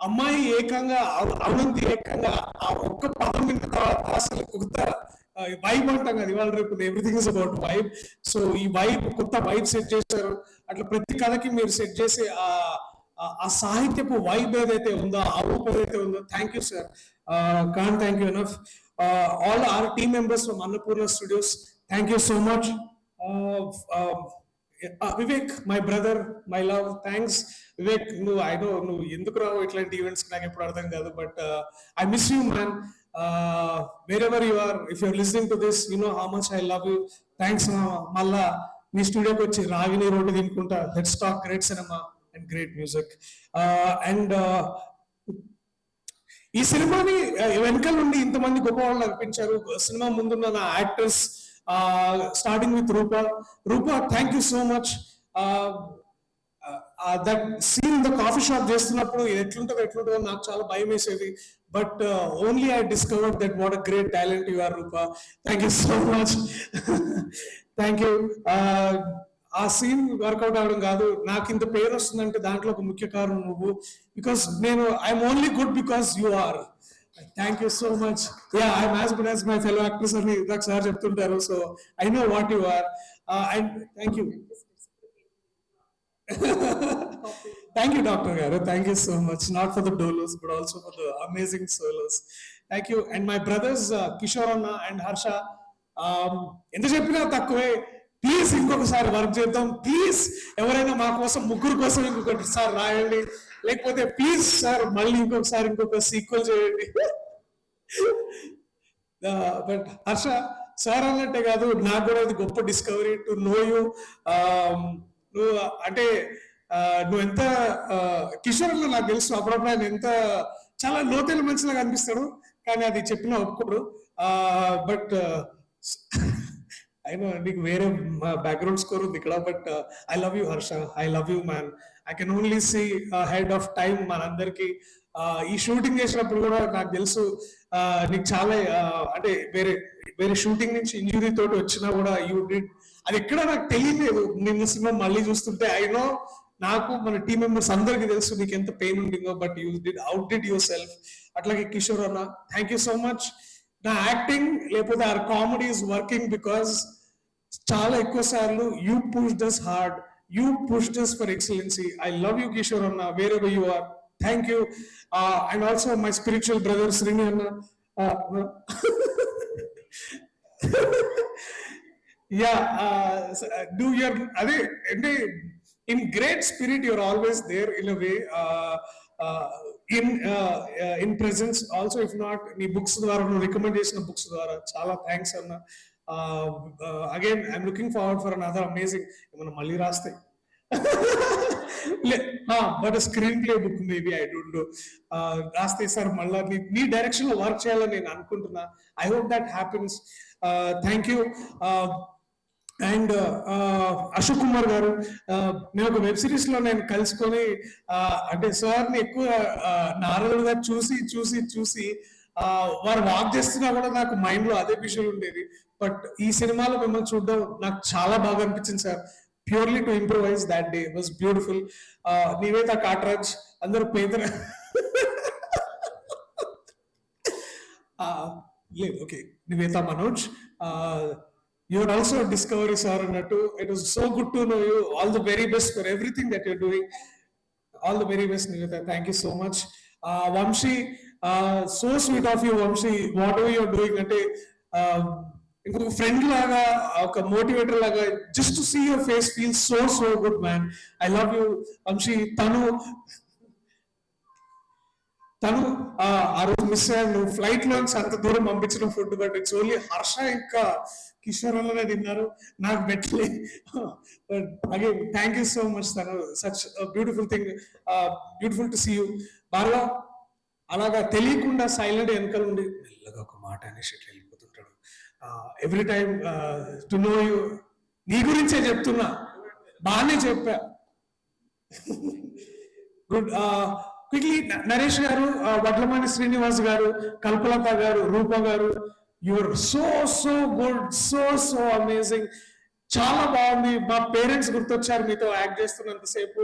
అమ్మాయి ఏకంగా అవంతి ఏకంగా ఆ ఒక్క పదం విన్న తర్వాత అసలు కొత్త వైబ్ అంటాం కదా, ఇవాళ రేపు everything is about vibe. So ఈ వైబ్, కొత్త వైబ్ సెట్ చేశారు. అట్లా ప్రతి కథకి మీరు సెట్ చేసే ఆ సాహిత్యపు వైబ్ ఏదైతే ఉందో, ఆ ఊపు ఏదైతే ఉందో, thank you sir. Can thank you enough. All our team members from Annapurna studios, thank you so much. Vivek, my brother, my love, thanks Vivek. నువ్వు ఎందుకు రావు ఇట్లాంటి ఈవెంట్స్ నాకు ఎప్పుడు అర్థం కాదు, but I miss you man. wherever you are, if you're listening to this, you know how much I love you. Thanks మళ్ళా మీ స్టూడియోకి వచ్చి రాగిని రోడ్డు తినుకుంటా, let's talk great cinema and great music. And ఈ సినిమాని వెనకాల నుండి ఇంతమంది గొప్ప వాళ్ళు అనిపించారు. సినిమా ముందున్న నా actors, starting with Rupa, thank you so much. That scene the coffee shop చేస్తున్నప్పుడు ఎట్లుంటుందో నాకు చాలా భయం వేసేది, but only I discovered that what a great talent you are Rupa. Thank you so much. Thank you. ఆ సీన్ వర్కౌట్ అవడం కాదు, నాకు ఇంత పేరు వస్తుందంటే దాంట్లో ఒక ముఖ్య కారణం నువ్వు. Because I'm only good because you are. Thank you so much. I'm as good as my fellow actors అని నాకు సార్ చెప్తుంటారు. So I know what you are. And thank you. Thank you, Dr. Garu. Thank you so much. Not for the dolos, but also for the amazing solos. Thank you. And my brothers, Kishore Anna and Harsha. ఎంత చెప్పినా తక్కువే. Please ఇంకొకసారి work చేద్దాం. Please ఎవరైనా మా కోసం, ముగ్గురు కోసం ఇంకొకటి సార్ రాయండి. లేకపోతే ప్లీజ్ సార్ మళ్ళీ ఇంకొక సీక్వెల్ చేయండి. బట్ హర్ష సార్ అన్నట్టే కాదు, నాకు కూడా ఇది గొప్ప డిస్కవరీ టు నో యూ. నువ్వు అంటే నువ్వు ఎంత కిషోర్లో నాకు తెలుసు, అప్పుడప్పుడు ఆయన ఎంత చాలా లోతైన మనిషిలాగా అనిపిస్తాడు, కానీ అది చెప్పినా ఒప్పుకోడు. బట్ అయినా నీకు వేరే బ్యాక్గ్రౌండ్ స్కోర్ ఉంది ఇక్కడ. But I love you Harsha, I love you man. I can only see head of time మనందరికి. ఈ షూటింగ్ చేసినప్పుడు కూడా నాకు తెలుసు నీకు చాలా అంటే వేరే షూటింగ్ నుంచి ఇంజురీ తోటి వచ్చినా కూడా యూ డిడ్. అది ఎక్కడ నాకు తెలియలేదు. నిన్న సినిమా మళ్ళీ చూస్తుంటే ఐ నో, నాకు మన టీం మెంబర్స్ అందరికి తెలుసు నీకు ఎంత పెయిన్ ఉండిందో, but you did yourself. అట్లాగే కిషోర్ అన్న, థ్యాంక్ యూ సో మచ్. నా యాక్టింగ్ లేకపోతే or comedy is working because చాలా ఎక్కువ సార్లు you pushed us hard, you pushed us for excellency. I love you Kishore అన్న, wherever you are. Thank you. And also my spiritual brother Srini అన్న. Do your అదే అంటే in great spirit you're always there in a way, in presence also. If not, నీ books ద్వారా, నువ్వు recommend చేసిన books ద్వారా చాలా థ్యాంక్స్ అన్న. Again I'm looking forward for another amazing. ఏమన్నా మళ్ళీ రాస్తే but screen play book maybe, I don't know. రాస్తే సార్ మళ్ళీ నీ డైరెక్షన్ లో వర్క్ చేయాలని నేను అనుకుంటున్నా. I hope that happens. Thank you. And Ashok Kumar గారు, నేను ఒక వెబ్ సిరీస్ లో నేను కలుసుకొని అంటే సార్ని ఎక్కువ నారదుడుగా చూసి చూసి చూసి వారు వాక్ చేస్తున్నా కూడా నాకు మైండ్ లో అదే విజువల్ ఉండేది. బట్ ఈ సినిమాలో మిమ్మల్ని చూడడం నాకు చాలా బాగా అనిపించింది sir. Purely to improvise that day was beautiful. Nivetha Katraj, అందరూ పేదర లేదు okay, Nivetha Manoj, you are also a discovery sir annattu. It was so good to know you. All the very best for everything that you're doing. All the very best, Nivetha. Thank you so much. Vamshi, so sweet of you, Vamshi. Whatever you're doing, ante inko friend laga, oka motivator laga, just to see your face feels so good, man. I love you, Vamshi. తను ఆ రోజు miss అయ్యాను flight లోంచి అంత దూరం పంపించిన food, but it's only Harsha ఇంకా కిషోర్ వల్లనే తిన్నారు, నాకు పెట్టలే. But again thank you so much. తను such beautiful thing, beautiful to see you. బాగా అలాగా తెలియకుండా సైలెంట్ వెనకాల ఉండి మెల్లగా ఒక మాట అనేసి ఇట్లా వెళ్ళిపోతుంటాడు. Every time to know you, నీ గురించే చెప్తున్నా, బాగానే చెప్పా. గుడ్. క్విక్లీ నరేష్ గారు, వడ్లమాని శ్రీనివాస్ గారు, కల్పలత గారు, రూప గారు, your so good, so amazing. చాలా బాగుంది. మా పేరెంట్స్ గుర్తొచ్చారు మీతో యాక్ట్ చేస్తున్నంతసేపు.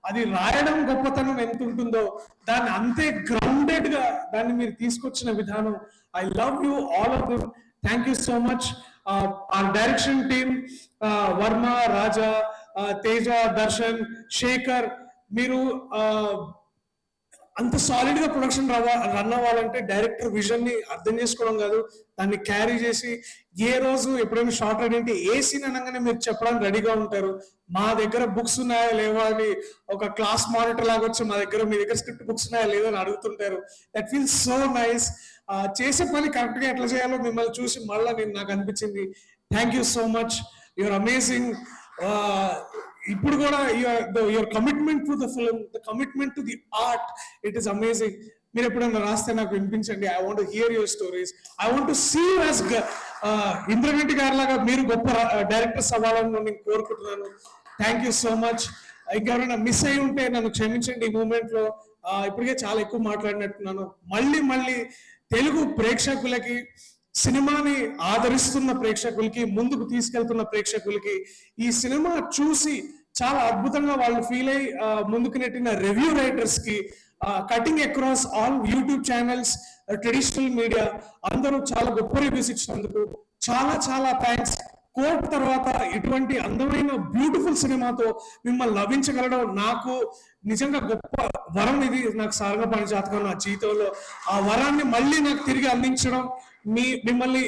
అది రాయడం గొప్పతనం ఎంత ఉంటుందో దాన్ని అంతే గ్రౌండెడ్ గా దాన్ని మీరు తీసుకొచ్చిన విధానం, I love you all of them. Thank you so much. Our direction team, Varma, Raja, Teja, Darshan, Shekar, మీరు అంత సాలిడ్ గా ప్రొడక్షన్ రన్ అవ్వాలంటే డైరెక్టర్ విజన్ ని అర్థం చేసుకోవడం కాదు, దాన్ని క్యారీ చేసి ఏ రోజు ఎప్పుడైనా షార్ట్ ఏంటి ఏ సీన్ అనగానే మీరు చెప్పడానికి రెడీగా ఉంటారు. మా దగ్గర బుక్స్ ఉన్నాయా లేవా అని ఒక క్లాస్ మానిటర్ లాగా వచ్చి మా దగ్గర మీ దగ్గర స్క్రిప్ట్ బుక్స్ ఉన్నాయా లేదో అని అడుగుతుంటారు. That feels so nice. చేసే పని కరెక్ట్ గా ఎట్లా చేయాలో మిమ్మల్ని చూసి మళ్ళీ నాకు అనిపించింది. Thank you so much, you're amazing. ఇప్పుడు కూడా your commitment to the film, the commitment to the art, it is amazing. మీరు ఎప్పుడైనా రాస్తే నాకు వినిపించండి. I want to hear your stories. I want to see you as Indraganti గారి లాగా మీరు గొప్ప డైరెక్టర్స్ అవ్వాలని నేను కోరుకుంటున్నాను. Thank you so much. ఇంకెవరైనా మిస్ అయి ఉంటే నన్ను క్షమించండి ఈ మూమెంట్ లో. ఇప్పటికే చాలా ఎక్కువ మాట్లాడినట్టున్నాను. మళ్ళీ తెలుగు ప్రేక్షకులకి, సినిమాని ఆదరిస్తున్న ప్రేక్షకులకి, ముందుకు తీసుకెళ్తున్న ప్రేక్షకులకి, ఈ సినిమా చూసి చాలా అద్భుతంగా వాళ్ళు ఫీల్ అయ్యి ముందుకు నెట్టిన రివ్యూ రైటర్స్ కి, cutting across all YouTube channels, traditional media అందరూ చాలా గొప్ప రివ్యూస్ ఇచ్చినందుకు చాలా థ్యాంక్స్. కోర్ట్ తర్వాత ఇటువంటి అందమైన బ్యూటిఫుల్ సినిమాతో మిమ్మల్ని లభించగలడం నాకు నిజంగా గొప్ప వరం. ఇది నాకు సారంగపాణి జాతకం నా జీవితంలో. ఆ వరాన్ని మళ్ళీ నాకు తిరిగి అందించడం, మిమ్మల్ని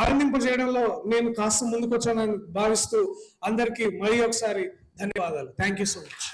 ఆనందింపజేయడంలో నేను కాస్త ముందుకు వచ్చానని భావిస్తూ అందరికీ మరీ ఒకసారి ధన్యవాదాలు. Thank you so much.